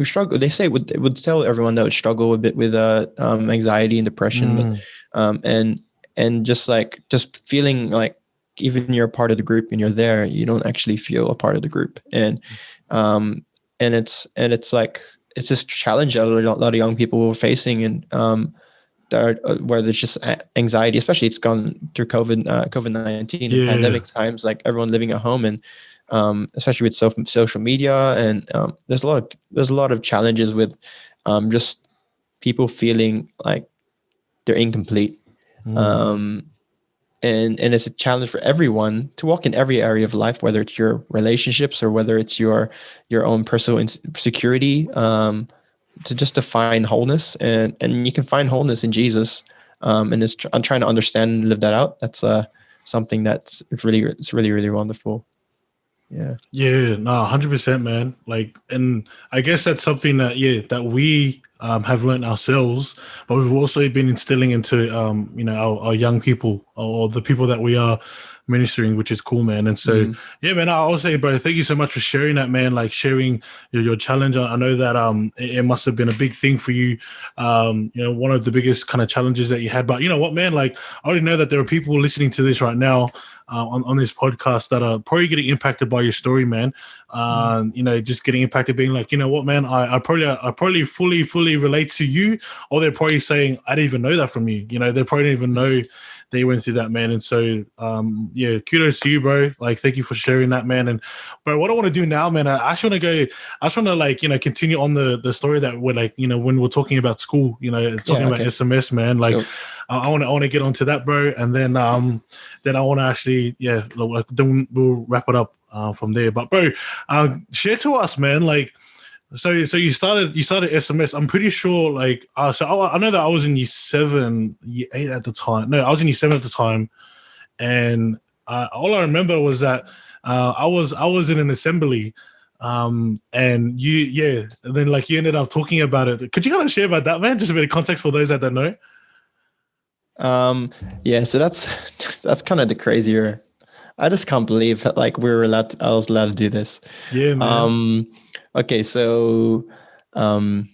struggle. They say would tell everyone that would struggle a bit with anxiety and depression, but Mm, um, and just feeling like even you're a part of the group and you're there, you don't actually feel a part of the group. Um, it's like it's this challenge that a lot of young people were facing, and where there's just anxiety, especially it's gone through COVID-19 and yeah. pandemic times, like everyone living at home, and especially with social media, and there's a lot of challenges with just people feeling like they're incomplete. Mm, Um, and it's a challenge for everyone to walk in every area of life, whether it's your relationships or whether it's your own personal security, to just to find wholeness, and you can find wholeness in Jesus, and I'm trying to understand and live that out. That's something that's it's really really wonderful. Yeah. yeah. No, 100%, man. Like, and I guess that's something that, yeah, that we have learned ourselves, but we've also been instilling into, you know, our young people, or the people that we are ministering, which is cool, man. And so, Mm. yeah, man, I'll say, bro, thank you so much for sharing that, man. Like, sharing your challenge. I know that it must have been a big thing for you. You know, one of the biggest kind of challenges that you had. But you know what, man? Like, I already know that there are people listening to this right now, on this podcast, that are probably getting impacted by your story, man. You know, just getting impacted, being like, you know what, man, I probably fully relate to you, or they're probably saying, I didn't even know that from you. You know, they probably didn't even know they went through that, man. And so, yeah, kudos to you, bro. Like, thank you for sharing that, man. And but what I want to do now, man, I just want to go. I just want to, like, you know, continue on the story that we're, like, you know, when we're talking about school, you know, talking Yeah. about Okay. SMS, man. Like, So I want to get onto that, bro, and then I want to actually, yeah, like, then we'll wrap it up from there. But bro, share to us, man. Like, so you started SMS. I'm pretty sure, like, so I know that I was in year 8 at the time. No, I was in year 7 at the time, and all I remember was that I was in an assembly. And and then, like, you ended up talking about it. Could you kind of share about that, man? Just a bit of context for those that don't know. yeah, so that's kind of the crazier. I just can't believe that, like I was allowed to do this. Yeah, man. Um, okay, so um,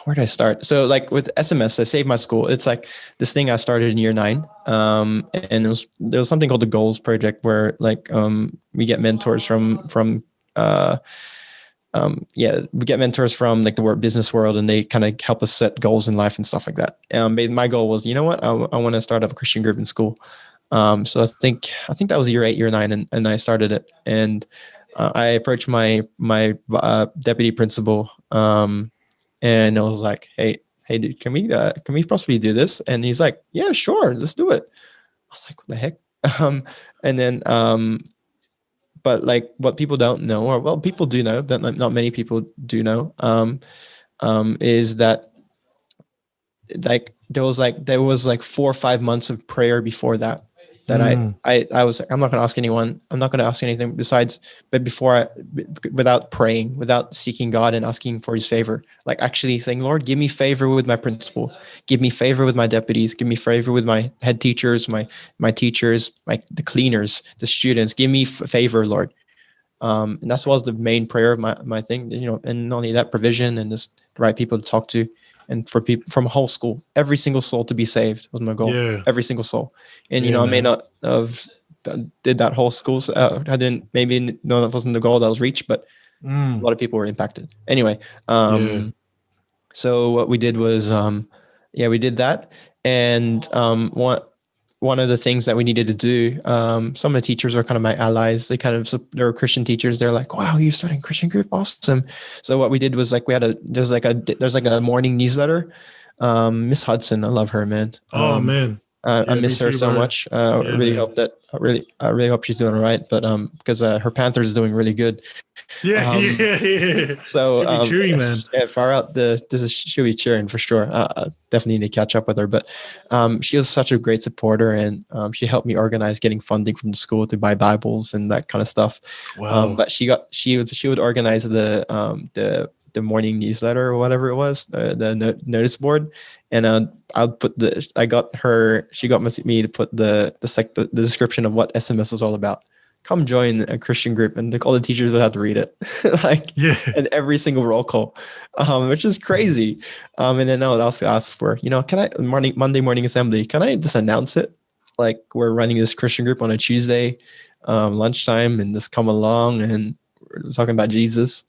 where did I start? So like with SMS, I saved my school. It's like this thing I started in year 9. And there was something called the Goals Project where like we get mentors from we get mentors from like the business world, and they kind of help us set goals in life and stuff like that. My goal was, you know what, I want to start up a Christian group in school. So I think that was year 8, year 9, and I started it. And I approached my deputy principal, and I was like, hey, dude, can we possibly do this? And he's like, yeah, sure, let's do it. I was like, what the heck? And then, but like what people don't know, or well, people do know, but not many people do know, is that like there was like 4 or 5 months of prayer before that I was like, I'm not going to ask anyone. I'm not going to ask anything without praying, without seeking God and asking for his favor, like actually saying, Lord, give me favor with my principal, give me favor with my deputies, give me favor with my head teachers, my teachers, the cleaners, the students, give me favor, Lord. And that's was the main prayer of my thing, and not only that, provision and just the right people to talk to. And for people from a whole school, every single soul to be saved was my goal. Yeah. Every single soul. And, I may not have did that whole school. I didn't, maybe no, that wasn't the goal that was reached, but a lot of people were impacted. Anyway. So what we did was, we did that. And one of the things that we needed to do, some of the teachers are kind of my allies. They're Christian teachers. They're like, wow, you're starting a Christian group. Awesome. So what we did was like, there's like a morning newsletter. Miss Hudson, I love her, man. Oh man. I miss her so much. I really hope she's doing all right. But because her Panthers is doing really good. Yeah. So cheering, man. Yeah, far out. She'll be cheering for sure. Definitely need to catch up with her. But she was such a great supporter, and she helped me organize getting funding from the school to buy Bibles and that kind of stuff. Wow. But she would organize the morning newsletter or whatever it was, the notice board, and she got me to put the description of what SMS was all about. Come join a Christian group, and all the teachers that had to read it, and every single roll call, which is crazy. And then I would also ask for, can I Monday morning assembly? Can I just announce it? Like, we're running this Christian group on a Tuesday, lunchtime, and just come along, and we're talking about Jesus.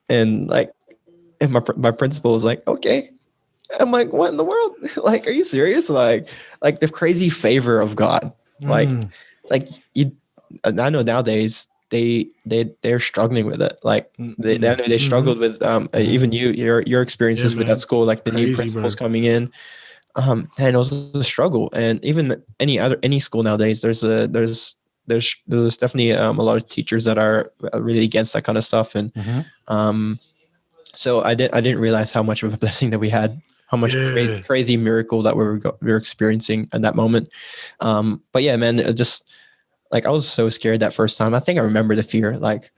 And my principal was like, okay. I'm like, what in the world? Like, are you serious? Like the crazy favor of God. I know nowadays they're struggling with it. Like they struggled with even your experiences with that school, like the new principals coming in. And it was a struggle. And even any school nowadays, there's definitely a lot of teachers that are really against that kind of stuff. And so I didn't realize how much of a blessing that we had, how much crazy miracle that we were experiencing at that moment. But yeah, man, it just like, I was so scared that first time. I think I remember the fear. Like,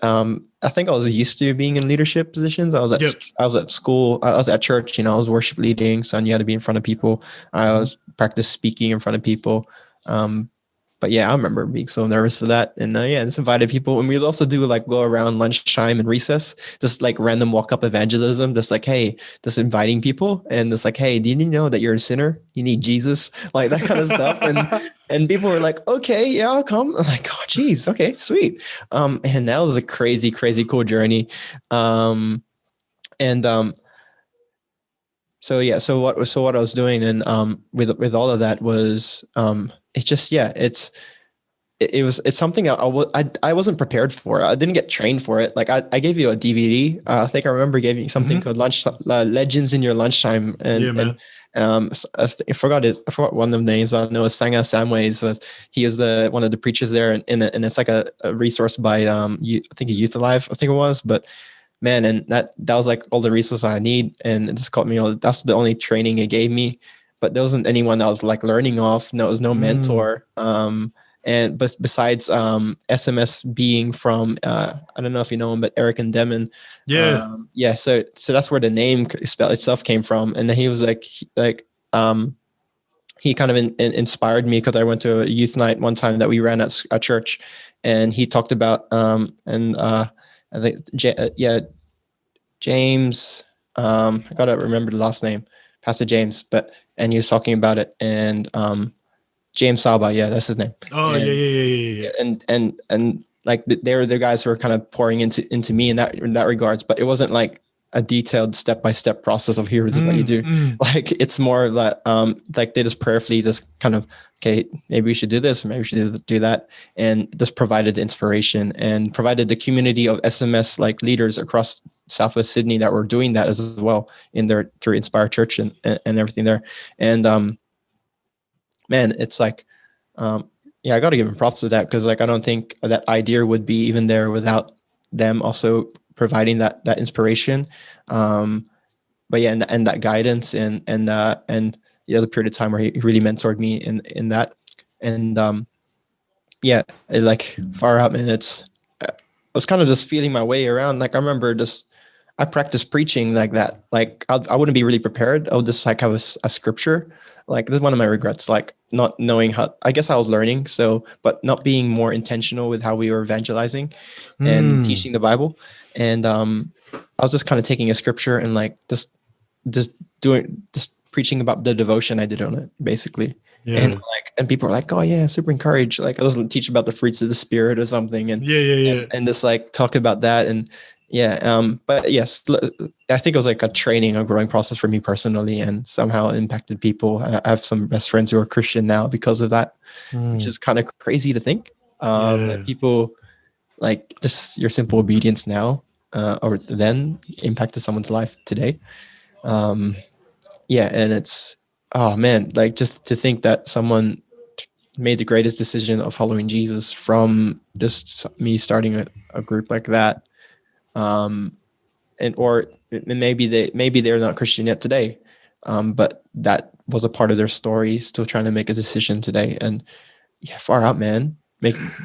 I think I was used to being in leadership positions. I was at school. I was at church. I was worship leading, so you had to be in front of people. I was practice speaking in front of people. But yeah, I remember being so nervous for that. And just invited people. And we'd also do go around lunchtime and recess, just like random walk up evangelism, just like, hey, just inviting people. And it's like, hey, do you know that you're a sinner? You need Jesus, like that kind of stuff. And people were like, okay, yeah, I'll come. I'm like, oh, geez. Okay, sweet. And that was a crazy, crazy cool journey. So what I was doing, and with all of that was, it's something I wasn't prepared for. I didn't get trained for it. Like I gave you a DVD. I think I remember giving you something called Legends in Your Lunchtime. And I forgot one of the names, but I know it's Sanga Samways. He is one of the preachers there, and it's like a resource by I think Youth Alive, I think it was. But man, and that was like all the resources I need, and it just caught me. That's the only training it gave me. But there wasn't anyone that was like learning off. No, there was no mentor. And besides SMS being from I don't know if you know him, but Eric and Demon. So that's where the name spell itself came from. And then he was he kind of inspired me, because I went to a youth night one time that we ran at a church, and he talked about I think James. I gotta remember the last name, Pastor James, and he was talking about it, and James Saba, yeah, that's his name. Oh, And yeah. and like they were the guys who were kind of pouring into me in that regards, but it wasn't like a detailed step-by-step process of here's what you do. Like it's more like they just prayerfully just kind of, okay, maybe we should do this, or maybe we should do that, and just provided inspiration and provided the community of SMS like leaders across Southwest Sydney that were doing that as well through Inspire Church and everything there. And man, it's like yeah, I got to give them props to that, because like I don't think that idea would be even there without them also providing that inspiration. But yeah, and that guidance and the other period of time where he really mentored me in that. And yeah, like far out, man. I was kind of just feeling my way around. Like I remember I practiced preaching like that. Like I wouldn't be really prepared. I would just like have a scripture. Like this is one of my regrets, like not knowing how, I guess I was learning. So, but not being more intentional with how we were evangelizing and teaching the Bible. And I was just kind of taking a scripture and like just preaching about the devotion I did on it, basically. Yeah. And people are like, oh yeah, super encouraged. Like I was teach about the fruits of the spirit or something. And and just like talk about that. And yeah, but yes, I think it was like a growing process for me personally, and somehow it impacted people. I have some best friends who are Christian now because of that, which is kind of crazy to think. That people like just your simple obedience now or then impacted someone's life today. Yeah, and it's, oh man, like just to think that someone made the greatest decision of following Jesus from just me starting a group like that. Or maybe they're not Christian yet today, but that was a part of their story, still trying to make a decision today. And yeah, far out, man,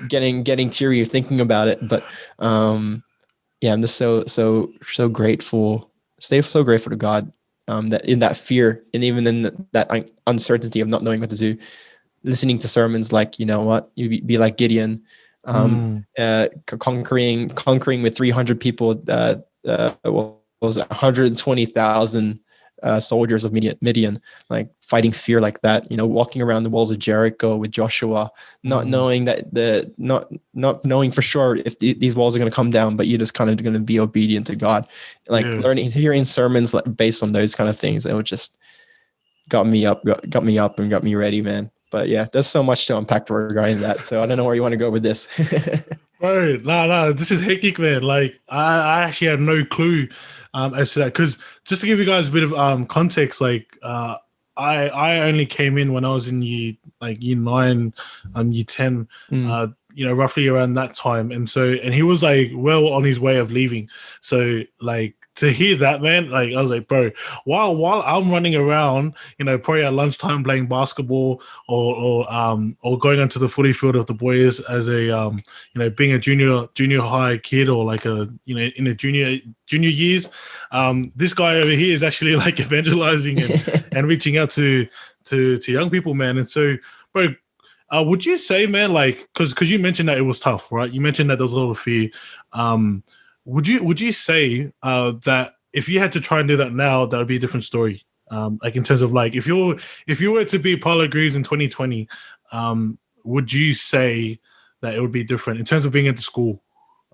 getting teary thinking about it. But yeah, I'm just so grateful. So grateful to God, that in that fear and even in that uncertainty of not knowing what to do, listening to sermons like, you know what, you be like Gideon, conquering with 300 people, what was it, 120,000 soldiers of Midian, like fighting fear like that, walking around the walls of Jericho with Joshua, not knowing that not knowing for sure if these walls are going to come down, but you're just kind of going to be obedient to God, like hearing sermons like based on those kind of things. It just got me up and got me ready, man. But yeah, there's so much to unpack regarding that. So I don't know where you want to go with this. Bro, no, this is hectic, man. Like I actually had no clue as to that, because just to give you guys a bit of context, like I only came in when I was in year 9, year 10, roughly around that time, and he was like well on his way of leaving. So like to hear that, man, like I was like, bro, while I'm running around, probably at lunchtime playing basketball or going onto the footy field of the boys as a being a junior high kid, or like in the junior years, this guy over here is actually like evangelizing and reaching out to young people, man. And so, bro, would you say, man, like, because you mentioned that it was tough, right? You mentioned that there was a lot of fear. Would you say that if you had to try and do that now, that would be a different story? Like in terms of like, if you were to be Paulo Greaves in 2020, would you say that it would be different in terms of being at the school?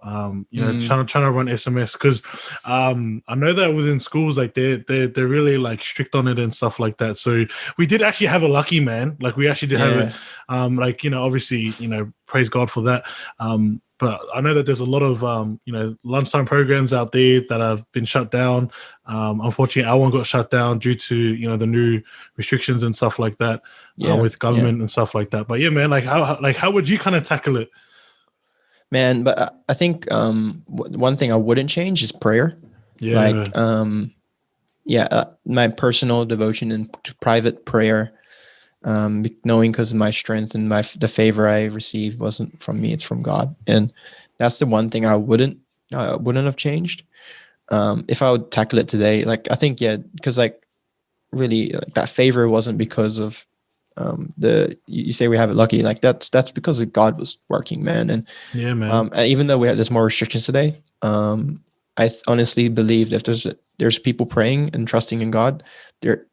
Trying to run SMS, because I know that within schools, like they're really like strict on it and stuff like that. So we did actually have a lucky, man. Like we actually did have it. Obviously, praise God for that. But I know that there's a lot of lunchtime programs out there that have been shut down. Unfortunately, our one got shut down due to the new restrictions and stuff like that with government and stuff like that. But yeah, man, how would you kind of tackle it? Man, but I think one thing I wouldn't change is prayer. Yeah. Like, my personal devotion and private prayer, knowing because my strength and the favor I received wasn't from me, it's from God. And that's the one thing I wouldn't have changed. If I would tackle it today, like, I think, because like really like, that favor wasn't because of you say we have it lucky, like that's because God was working, man. And man, even though there's more restrictions today, honestly believe that if there's people praying and trusting in God, there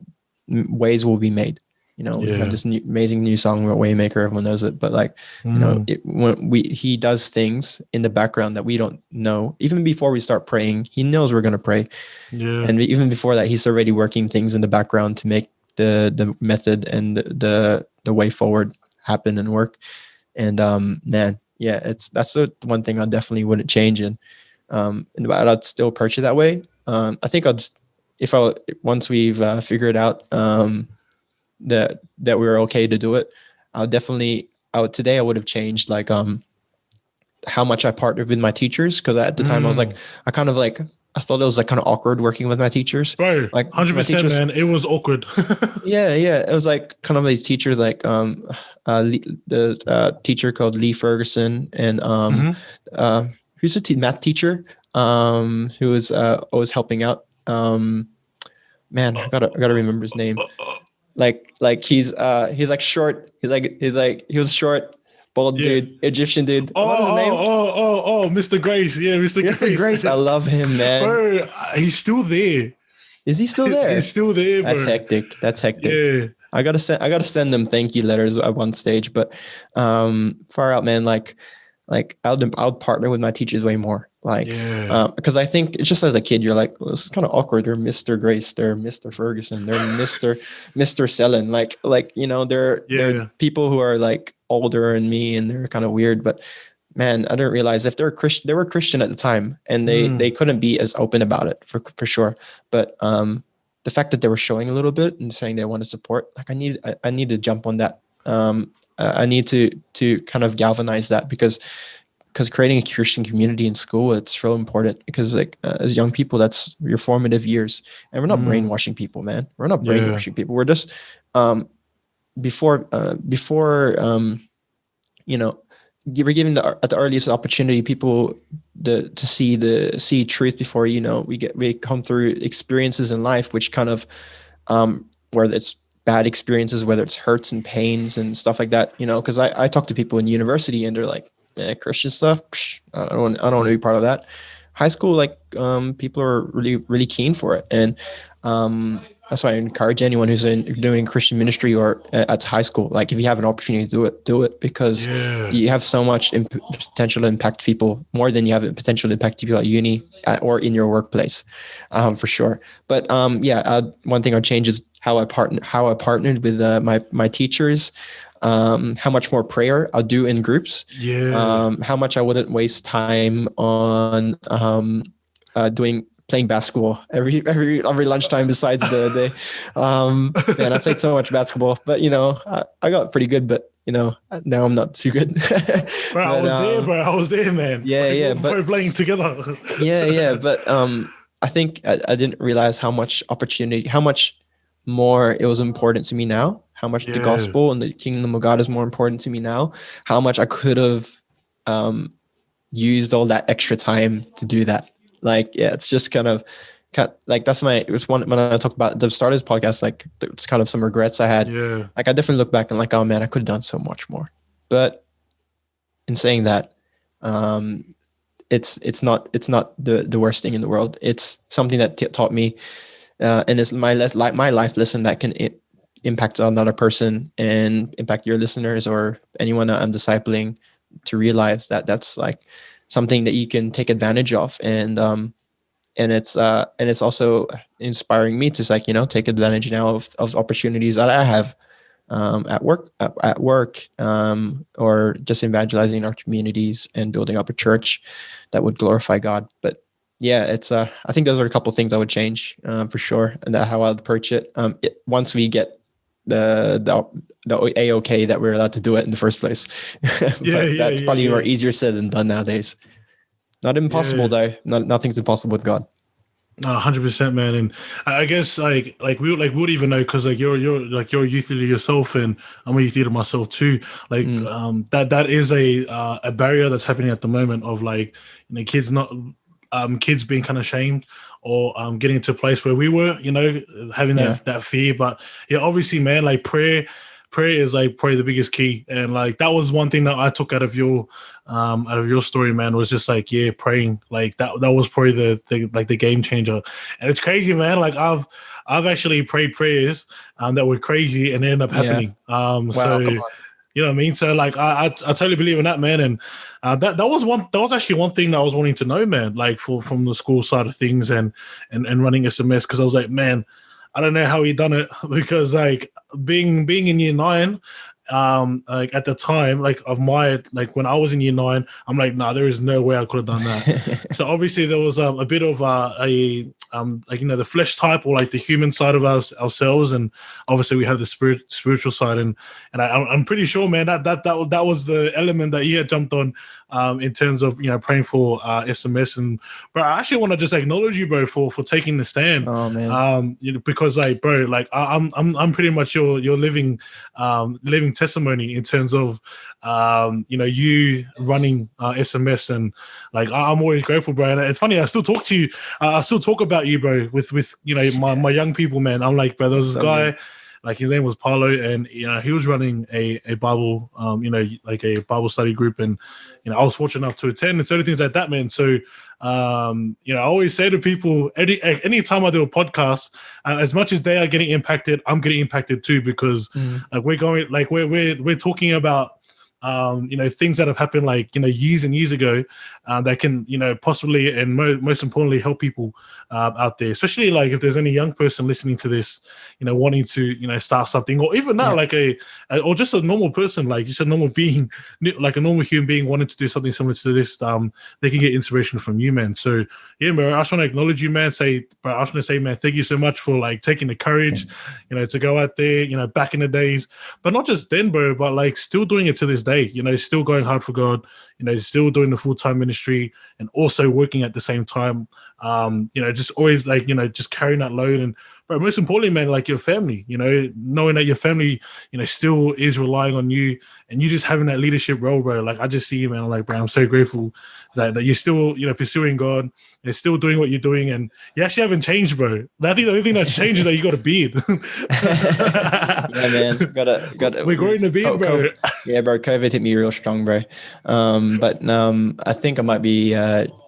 ways will be made. You know, we have this amazing new song about Waymaker. Everyone knows it, but like, you know, when he does things in the background that we don't know. Even before we start praying, he knows we're going to pray. Yeah. And even before that, he's already working things in the background to make the method and the way forward happen and work. And man, yeah, that's the one thing I definitely wouldn't change. And I'd still approach it that way. I think once we've figured out that we're okay to do it, today I would have changed like how much I partnered with my teachers, because at the time I was like, I thought it was like kind of awkward working with my teachers. Bro, like 100%, man. It was awkward. yeah. It was like kind of these teachers, like the teacher called Lee Ferguson, and who's the math teacher who was always helping out. Man, I gotta remember his name. Like he's like short. He was short, bald dude, Egyptian dude. What was his name? Mr. Grace. Yeah, Mr. Grace. I love him, man. Bro, he's still there. Is he still there? He's still there, bro. That's hectic. Yeah. I gotta send them thank you letters at one stage, but far out, man. Like I'll partner with my teachers way more. Like, because I think it's just as a kid, you're like, well, this is kind of awkward. They're Mr. Grace, they're Mr. Ferguson, they're Mr. Sellen. Like, you know, they're people who are like older than me, and they're kind of weird. But man, I didn't realize if they were Christian at the time, and they couldn't be as open about it for sure. But the fact that they were showing a little bit and saying they want to support, like I need to jump on that. I need to kind of galvanize that, because creating a Christian community in school, it's real important, because like as young people, that's your formative years, and we're not brainwashing people, man. We're not brainwashing people. We're just before you know, we're giving at the earliest opportunity people to see truth before, you know, we come through experiences in life which kind of whether it's bad experiences, whether it's hurts and pains and stuff like that, you know, because I talk to people in university and they're like, Christian stuff, I don't want to be part of that. High school, like people are really, really keen for it, and that's why I encourage anyone who's doing Christian ministry or at high school, like if you have an opportunity to do it, because you have so much potential to impact people, more than you have a potential to impact people at uni or in your workplace, for sure. But one thing I'd change is how I partnered with my teachers. How much more prayer I'll do in groups. How much I wouldn't waste time on playing basketball every lunchtime besides the day. Man, I played so much basketball, but you know, I got pretty good, but you know, now I'm not too good. Bro, I was there, man. But we're playing together. But I think I didn't realize how much more it was important to me now, how much the gospel and the kingdom of God is more important to me now, how much I could have used all that extra time to do that. Like, it's just kind of like, it's one, when I talk about the start of this podcast, like it's kind of some regrets I had. Like I definitely look back and like, oh man, I could have done so much more. But in saying that, it's not the worst thing in the world. It's something that taught me, and it's my life lesson that can impact another person and impact your listeners or anyone that I'm discipling, to realize that that's like something that you can take advantage of. And it's also inspiring me to like, you know, take advantage now of opportunities that I have at work, or just evangelizing our communities and building up a church that would glorify God. But yeah, it's I think those are a couple of things I would change for sure, and how I'd approach it. Once we get the A-OK that we're allowed to do it in the first place. That's probably more easier said than done nowadays. Not impossible though. Nothing's impossible with God. No, 100%, man. And I guess we would even know, because like you're a youth leader yourself, and I'm a youth leader myself too. Like that is a barrier that's happening at the moment of like, you know, kids being kind of shamed, or getting to a place where we were, you know, having that fear. But yeah, obviously, man, like prayer prayer is like probably the biggest key. And like that was one thing that I took out of your story, man, was just like, yeah, praying. Like that was probably the game changer. And it's crazy, man. Like I've actually prayed prayers that were crazy and they end up happening. Wow, So come on. you know what I mean? So like I totally believe in that, man. And that was actually one thing that I was wanting to know, man, like from the school side of things and running SMS, because I was like, man, I don't know how he done it, because like being in year 9, like at the time, like of my, like when I was in year 9, I'm like, nah, there is no way I could have done that. So obviously there was a bit of like, you know, the flesh type, or like the human side of ourselves, and obviously we have the spiritual side, and I'm pretty sure, man, that was the element that he had jumped on, in terms of, you know, praying for SMS. And bro, I actually want to just acknowledge you, bro, for taking the stand. Oh man. You know, because like, bro, like I'm pretty much your living testimony in terms of you know, you running SMS. And like I'm always grateful, bro. And it's funny, I still talk to you, I still talk about you, bro, with you know, my young people, man. I'm like, bro, there was this guy good. Like his name was Paulo, and you know, he was running a Bible, you know, like a Bible study group, and you know, I was fortunate enough to attend and certain things like that, man. So you know, I always say to people, anytime I do a podcast, as much as they are getting impacted, I'm getting impacted too, because like we're talking about you know, things that have happened, like, you know, years and years ago, that can, you know, possibly and most importantly help people out there, especially like if there's any young person listening to this, you know, wanting to, you know, start something, or even now, like or just a normal person, like just a normal being, like a normal human being wanting to do something similar to this, they can get inspiration from you, man. So yeah, bro, I just want to acknowledge you, man. I just want to say, man, thank you so much for like taking the courage, you know, to go out there, you know, back in the days, but not just then, bro, but like still doing it to this day, you know, still going hard for God, you know, still doing the full-time ministry and also working at the same time, you know, just always like, you know, just carrying that load. And but most importantly, man, like your family, you know, knowing that your family, you know, still is relying on you, and you just having that leadership role, bro. Like I just see you, man. I'm like, bro, I'm so grateful that you're still, you know, pursuing God and still doing what you're doing, and you actually haven't changed, bro. I think the only thing that's changed is that you got a beard. Yeah, man. Got we're growing the beard, bro. Yeah, bro. COVID hit me real strong, bro. But I think I might be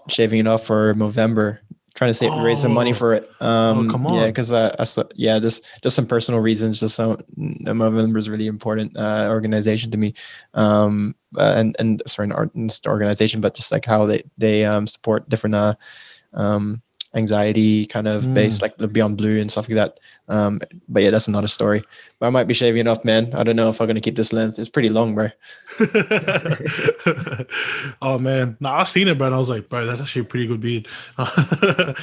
shaving it off for November. Trying to raise some money for it. Come on. Yeah, because just some personal reasons. Just some November is really important organization to me. And sorry, not organization, but just like how they support different anxiety kind of based, like the Beyond Blue and stuff like that. But yeah, that's another story. But I might be shaving it off, man. I don't know if I'm gonna keep this length. It's pretty long, bro. Oh man, no, I've seen it, bro. And I was like, bro, that's actually a pretty good beard. I'm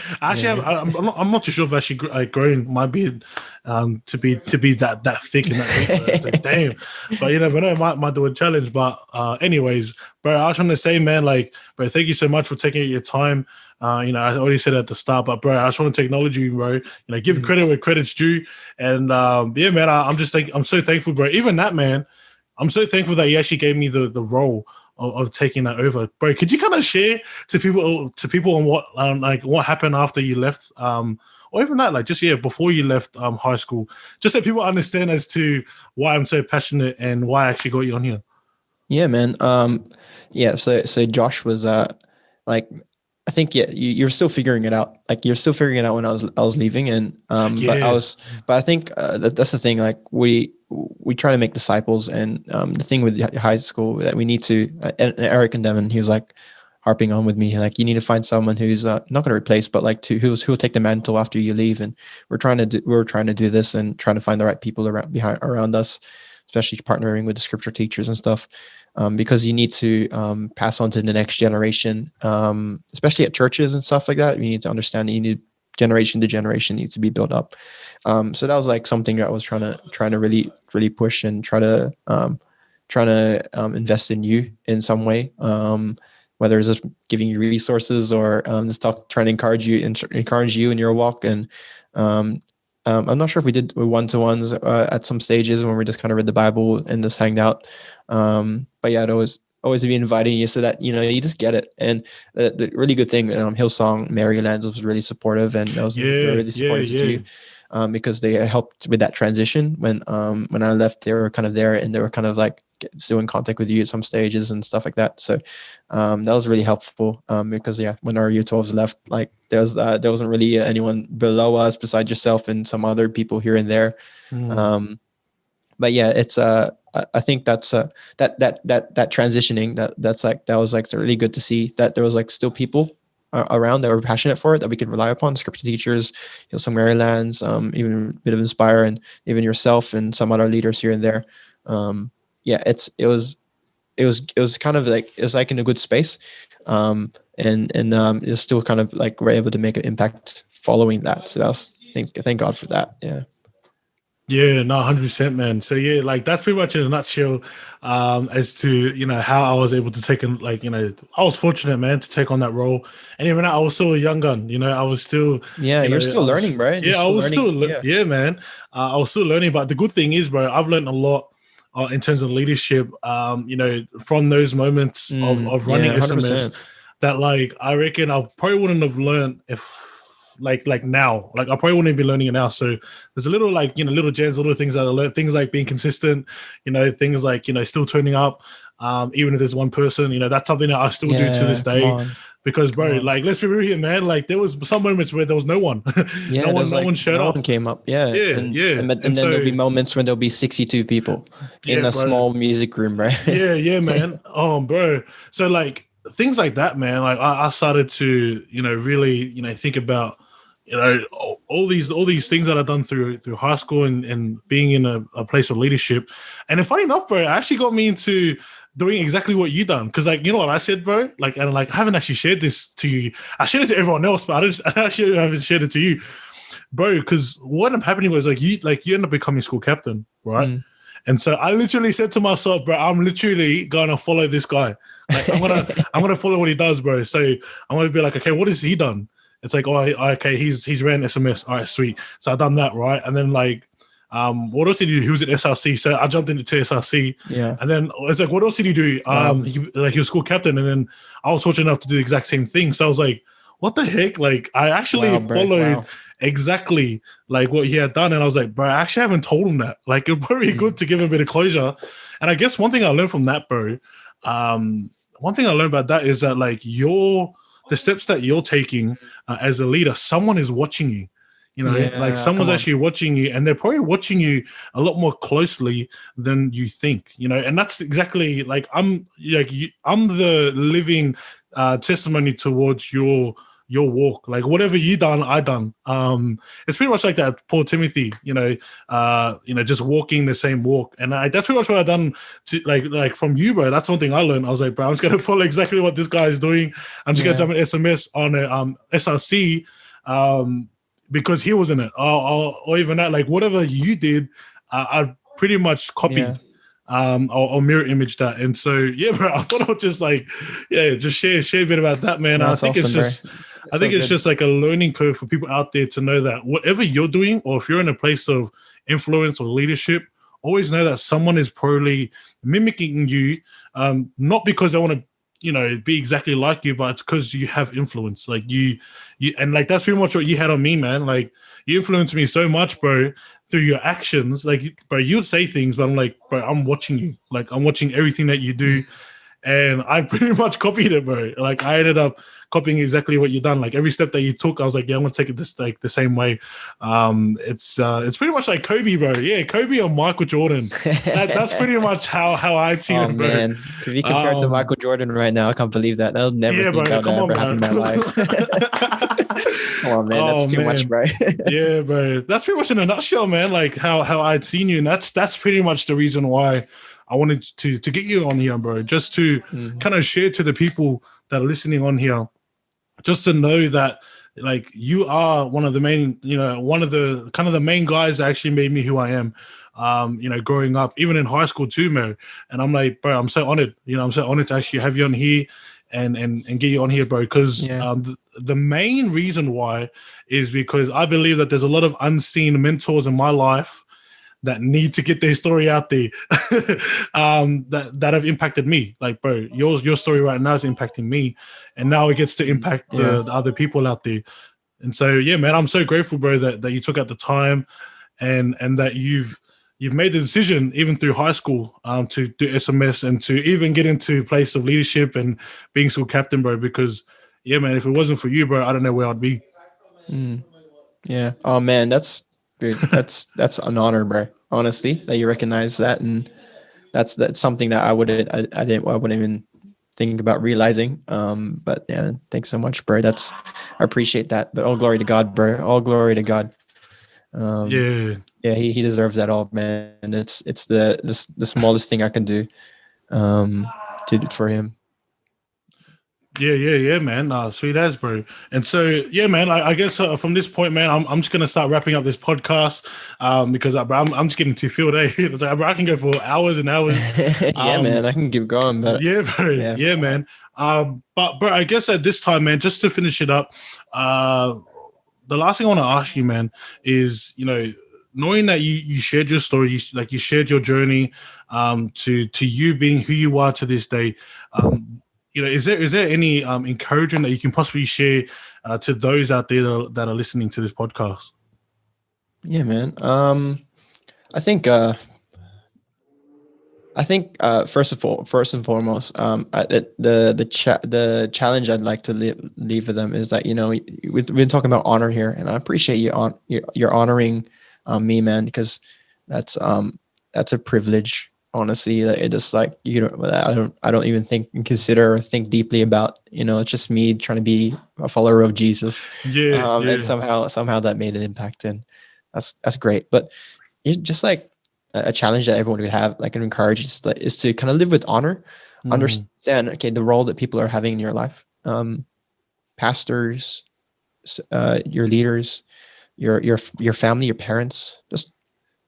not too sure if I actually grown my beard to be that thick and that big. Bro. Like, damn, but you never know, might do a challenge. But anyways, bro, I was trying to say, man, like, bro, thank you so much for taking your time. You know, I already said at the start, but bro, I just want to acknowledge you, bro. You know, give credit where credit's due. And yeah, man, I'm so thankful, bro. Even that, man, I'm so thankful that he actually gave me the role of taking that over, bro. Could you kind of share to people on what like what happened after you left, or even that, like just before you left high school, just so people understand as to why I'm so passionate and why I actually got you on here. Yeah, man. Yeah. So Josh was like, I think you're still figuring it out. Like you're still figuring it out when I was leaving, and but I think that's the thing. Like we try to make disciples, and the thing with high school that we need to. And Eric and Devin, he was like harping on with me, like you need to find someone who's not going to replace, but like who will take the mantle after you leave. And we're trying to do this and trying to find the right people around us, especially partnering with the scripture teachers and stuff. Because you need to pass on to the next generation, especially at churches and stuff like that. You need to understand that you need generation to generation needs to be built up. So that was like something that I was trying to really, really push and try to invest in you in some way, whether it's just giving you resources or just trying to encourage you in your walk. And I'm not sure if we did one-to-ones at some stages when we just kind of read the Bible and just hanged out. But yeah, I'd always be inviting you so that, you know, you just get it. And the really good thing, Hillsong Maryland was really supportive, and that was really supportive to you. because they helped with that transition. When I left, they were kind of there, and they were kind of like still in contact with you at some stages and stuff like that. So that was really helpful, because when our U12s left, like there wasn't really anyone below us besides yourself and some other people here and there. But yeah, it's I think that's that transitioning that was like really good to see that there was like still people around that were passionate for it, that we could rely upon, scripture teachers, some Marylands, even a bit of Inspire, and even yourself and some other leaders here and there. It was kind of like, it was like in a good space, and it's still kind of like we're able to make an impact following that. So that's thank God for that. Yeah, no, 100%, man. So yeah, like that's pretty much in a nutshell, as to, how I was able to take on, like, I was fortunate, man, to take on that role. And even I was still a young gun, I was still, you're still learning, bro. Yeah, I was still, man. I was still learning, but the good thing is, bro, I've learned a lot in terms of leadership, from those moments of running SMS, that, like, I reckon I probably wouldn't have learned if, like now, like I probably wouldn't be learning it now. So there's a little, like, little gems, little things that I learned, things like being consistent, things like, still turning up, even if there's one person, that's something that I still do to this day. Because, bro, like, let's be real here, man. Like, there was some moments where there was no one. no one showed up. No one came up. And then so, there'll be moments when there'll be 62 people in a small music room, right? yeah, man. Bro. So, like, things like that, man. Like, I started to, really, think about, all these things that I've done through high school and being in a place of leadership. And then, funny enough, bro, it actually got me into doing exactly what you done. Because, like, you know what I said, bro? Like, and like, I haven't actually shared this to you. I shared it to everyone else, but I actually haven't shared it to you, bro. Because what ended up happening was, like, you end up becoming school captain, right? And so I literally said to myself, bro, I'm literally gonna follow this guy. Like, I'm gonna follow what he does, bro. So I'm gonna be like, okay, what has he done? It's like, oh, okay, he's ran SMS. All right, sweet. So I done that, right? And then, like, what else did he do? He was at SRC, so I jumped into SRC. Yeah. And then it's like, what else did he do? He was school captain, and then I was fortunate enough to do the exact same thing. So I was like, what the heck? Like, I actually followed exactly like what he had done, and I was like, bro, I actually haven't told him that. Like, it's very good to give him a bit of closure. And I guess one thing I learned from that, bro, one thing I learned about that is that, like, the steps that you're taking as a leader, someone is watching you. Like, someone's actually watching you, and they're probably watching you a lot more closely than you think. And that's exactly, like, I'm the living testimony towards your walk. Like, whatever you done, I done. It's pretty much like that Paul Timothy, just walking the same walk. And that's pretty much what I done to, like from you, bro. That's one thing I learned. I was like, bro, I'm just gonna follow exactly what this guy is doing. I'm just gonna jump an SMS on a SRC, because he was in it. Or even that, like, whatever you did, I pretty much copied. Or mirror image that. And so, yeah, bro, I thought I would just, like, just share a bit about that, man. I think awesome, it's just like a learning curve for people out there to know that whatever you're doing, or if you're in a place of influence or leadership, always know that someone is probably mimicking you, not because they want to, be exactly like you, but it's because you have influence. Like, you and, like, that's pretty much what you had on me, man. Like, you influenced me so much, bro, through your actions. Like, bro, you'd say things, but I'm like, bro, I'm watching you. Like, I'm watching everything that you do. And I pretty much copied it, bro. Like, I ended up copying exactly what you done. Like, every step that you took, I was like, yeah, I'm gonna take it this, like, the same way. It's pretty much like Kobe, bro. Yeah, Kobe or Michael Jordan. That's pretty much how I'd seen it, bro. Man, to be compared to Michael Jordan right now, I can't believe that. I'll never think that would ever happen in my life. Come on, man. That's too much, bro. Yeah, bro. That's pretty much in a nutshell, man. Like, how I'd seen you, and that's pretty much the reason why I wanted to get you on here, bro. Just to kind of share to the people that are listening on here, just to know that, like, you are one of the main, one of the kind of the main guys that actually made me who I am. Growing up, even in high school too, man. And I'm like, bro, I'm so honored. I'm so honored to actually have you on here and get you on here, bro. Because the main reason why is because I believe that there's a lot of unseen mentors in my life that need to get their story out there, that have impacted me. Like, bro, your story right now is impacting me, and now it gets to impact the other people out there. And so, yeah, man, I'm so grateful, bro, that you took out the time and that you've made the decision, even through high school, to do SMS and to even get into place of leadership and being school captain, bro. Because, yeah, man, if it wasn't for you, bro, I don't know where I'd be. Yeah. Oh man, dude, that's an honor, bro. Honestly, that you recognize that, and that's something that I wouldn't even think about realizing. But yeah, thanks so much, bro. I appreciate that. But all glory to God, bro. All glory to God. Yeah. Yeah, he deserves that all, man. And it's the smallest thing I can do, for him. Yeah, man. Sweet as, bro. And so, yeah, man. I guess from this point, man, I'm just gonna start wrapping up this podcast, because bro, I'm just getting too filled. It's like, bro, I can go for hours and hours. Yeah, man, I can keep going, but Yeah, bro. yeah. Yeah, man. But bro, I guess at this time, man, just to finish it up, the last thing I want to ask you, man, is, knowing that you shared your story, you shared your journey, to you being who you are to this day. Is there any encouragement that you can possibly share to those out there that are listening to this podcast? Yeah, man. I think first and foremost, the challenge I'd like to leave for them is that, we've been talking about honor here, and I appreciate you're honoring me, man, because that's a privilege. Honestly, that it is like, I don't even consider or think deeply about, it's just me trying to be a follower of Jesus. Yeah. And somehow that made an impact, and that's great. But it just like a challenge that everyone would have, like, and encourage is to kind of live with honor, understand, okay, the role that people are having in your life, pastors, your leaders, your family, your parents. Just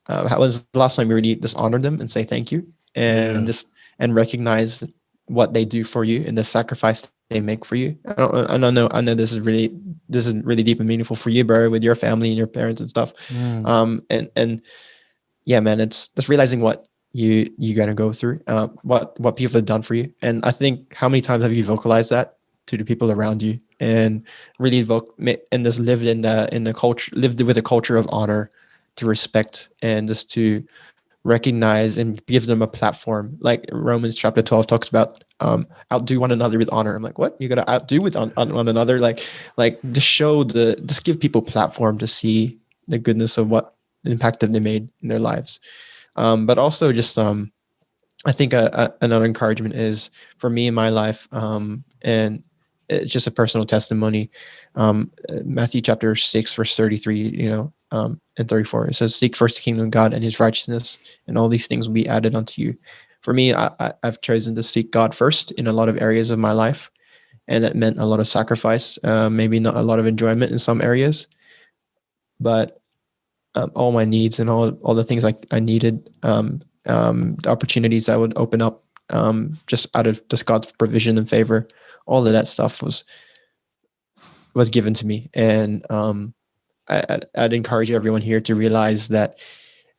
how was the last time you really just honored them and say thank you, and and recognize what they do for you and the sacrifice they make for you. I know this is really deep and meaningful for you, bro, with your family and your parents and stuff. And yeah, man, it's just realizing what you're gonna go through, what people have done for you. And I think, how many times have you vocalized that to the people around you, and really and just lived lived with a culture of honor, to respect, and just to recognize and give them a platform. Like Romans chapter 12 talks about, outdo one another with honor. I'm like, what? You got to outdo with on one another? Like just give people platform to see the goodness of what impact that they made in their lives. But also just, I think another encouragement is for me in my life, and it's just a personal testimony. Matthew chapter 6, verse 33, and 34, it says, "Seek first the kingdom of God and his righteousness, and all these things will be added unto you." For me, I've chosen to seek God first in a lot of areas of my life, and that meant a lot of sacrifice, maybe not a lot of enjoyment in some areas, but all my needs and all the things I needed, the opportunities that would open up, just out of just God's provision and favor, all of that stuff was given to me. And I'd encourage everyone here to realize that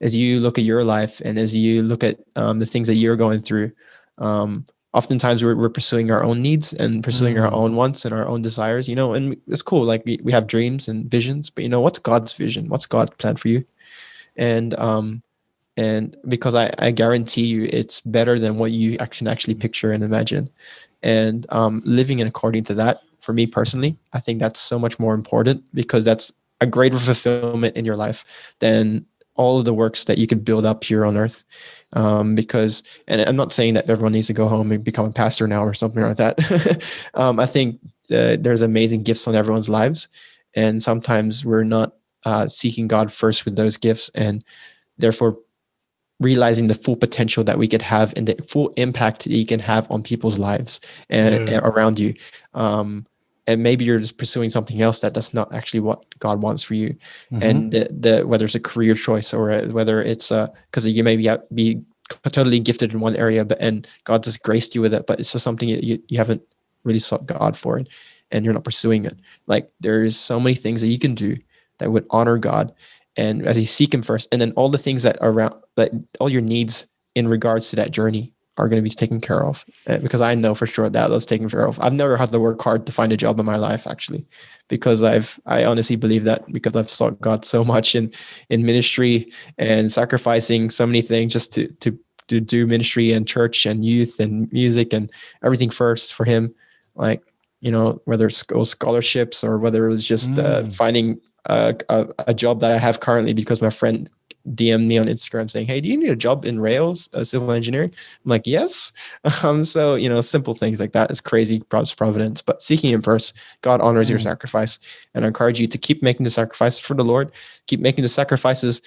as you look at your life, and as you look at the things that you're going through, oftentimes we're pursuing our own needs and pursuing our own wants and our own desires, and it's cool. Like we have dreams and visions, but what's God's vision? What's God's plan for you? And because I guarantee you, it's better than what you can actually picture and imagine. And living in according to that, for me personally, I think that's so much more important, because that's a greater fulfillment in your life than all of the works that you could build up here on earth. Because, and I'm not saying that everyone needs to go home and become a pastor now or something like that. I think there's amazing gifts on everyone's lives, and sometimes we're not seeking God first with those gifts, and therefore realizing the full potential that we could have and the full impact that you can have on people's lives and around you. And maybe you're just pursuing something else that's not actually what God wants for you. And whether it's a career choice, or whether it's because you may be totally gifted in one area, and God just graced you with it, but it's just something you haven't really sought God for it, and you're not pursuing it. Like, there's so many things that you can do that would honor God, and as you seek him first, and then all the things that are around, like all your needs in regards to that journey are going to be taken care of, because I know for sure that was taken care of. I've never had to work hard to find a job in my life, actually, because I honestly believe that, because I've sought God so much in ministry and sacrificing so many things just to do ministry and church and youth and music and everything first for him. Like, whether it's scholarships or whether it was just finding a job that I have currently, because my friend DM'd me on Instagram saying, "Hey, do you need a job in rails, civil engineering?" I'm like, "Yes." So, simple things like that is crazy providence, but seeking him first, God honors your sacrifice. And I encourage you to keep making the sacrifices for the Lord, keep making the sacrifices,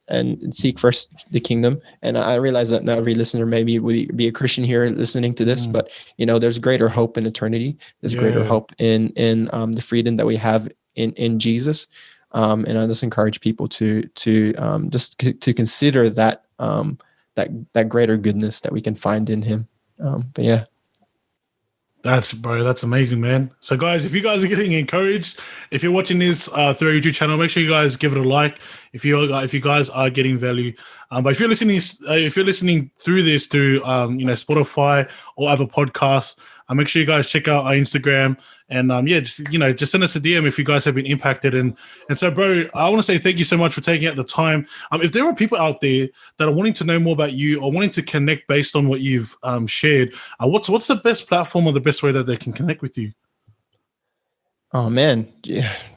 and seek first the kingdom. And I realize that not every listener maybe would be a Christian here listening to this, but there's greater hope in eternity. There's greater hope in the freedom that we have in Jesus. And I just encourage people to consider that that greater goodness that we can find in him. But yeah. That's amazing, man. So guys, if you guys are getting encouraged, if you're watching this through our YouTube channel, make sure you guys give it a like if you guys are getting value. But if you're listening through this through Spotify or Apple Podcasts, make sure you guys check out our Instagram, and just send us a DM if you guys have been impacted. And so, bro, I want to say thank you so much for taking out the time. If there are people out there that are wanting to know more about you or wanting to connect based on what you've shared, what's the best platform or the best way that they can connect with you? Oh man,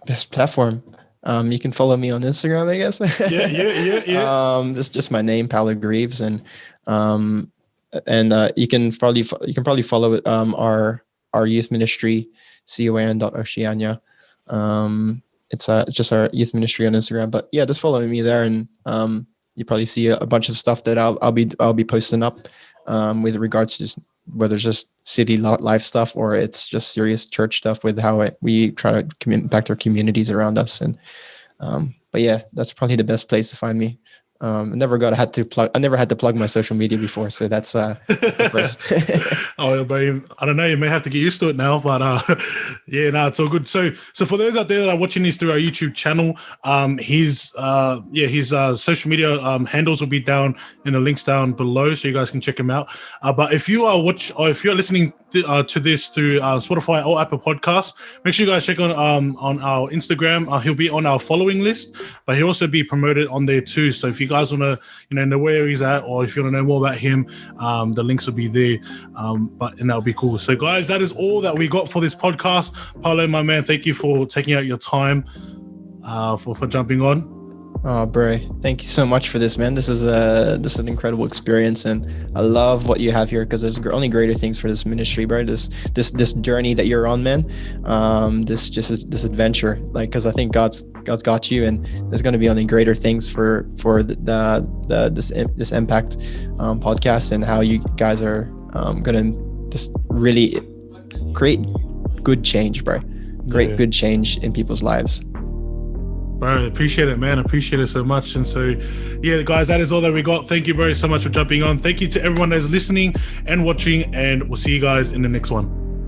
best platform. You can follow me on Instagram, I guess. Yeah. Just my name, Paulo Greaves, and you can probably follow our youth ministry, con.oceania. It's just our youth ministry on Instagram. But yeah, just follow me there, and you probably see a bunch of stuff that I'll be posting up with regards to just, whether it's just city life stuff or it's just serious church stuff with how we try to impact our communities around us. And but yeah, that's probably the best place to find me. I never had to plug my social media before, so that's the first. Oh, but I don't know. You may have to get used to it now, but it's all good. So for those out there that are watching this through our YouTube channel, his social media handles will be down in the links down below, so you guys can check him out. But if you are listening to this through Spotify or Apple Podcasts, make sure you guys check on our Instagram. He'll be on our following list, but he'll also be promoted on there too. So if you guys want to know where he's at, or if you want to know more about him, the links will be there. And that'll be cool. So guys, that is all that we got for this podcast. Paulo, my man, thank you for taking out your time for jumping on. Oh, bro, thank you so much for this, man. This is an incredible experience, and I love what you have here, because there's only greater things for this ministry, bro. This journey that you're on, man. This adventure, like, because I think God's got you, and there's going to be only greater things for this impact podcast, and how you guys are going to just really create good change, bro. Good change in people's lives. Bro, appreciate it, man. Appreciate it so much. And so, yeah, guys, that is all that we got. Thank you, bro, so much for jumping on. Thank you to everyone that's listening and watching, and we'll see you guys in the next one.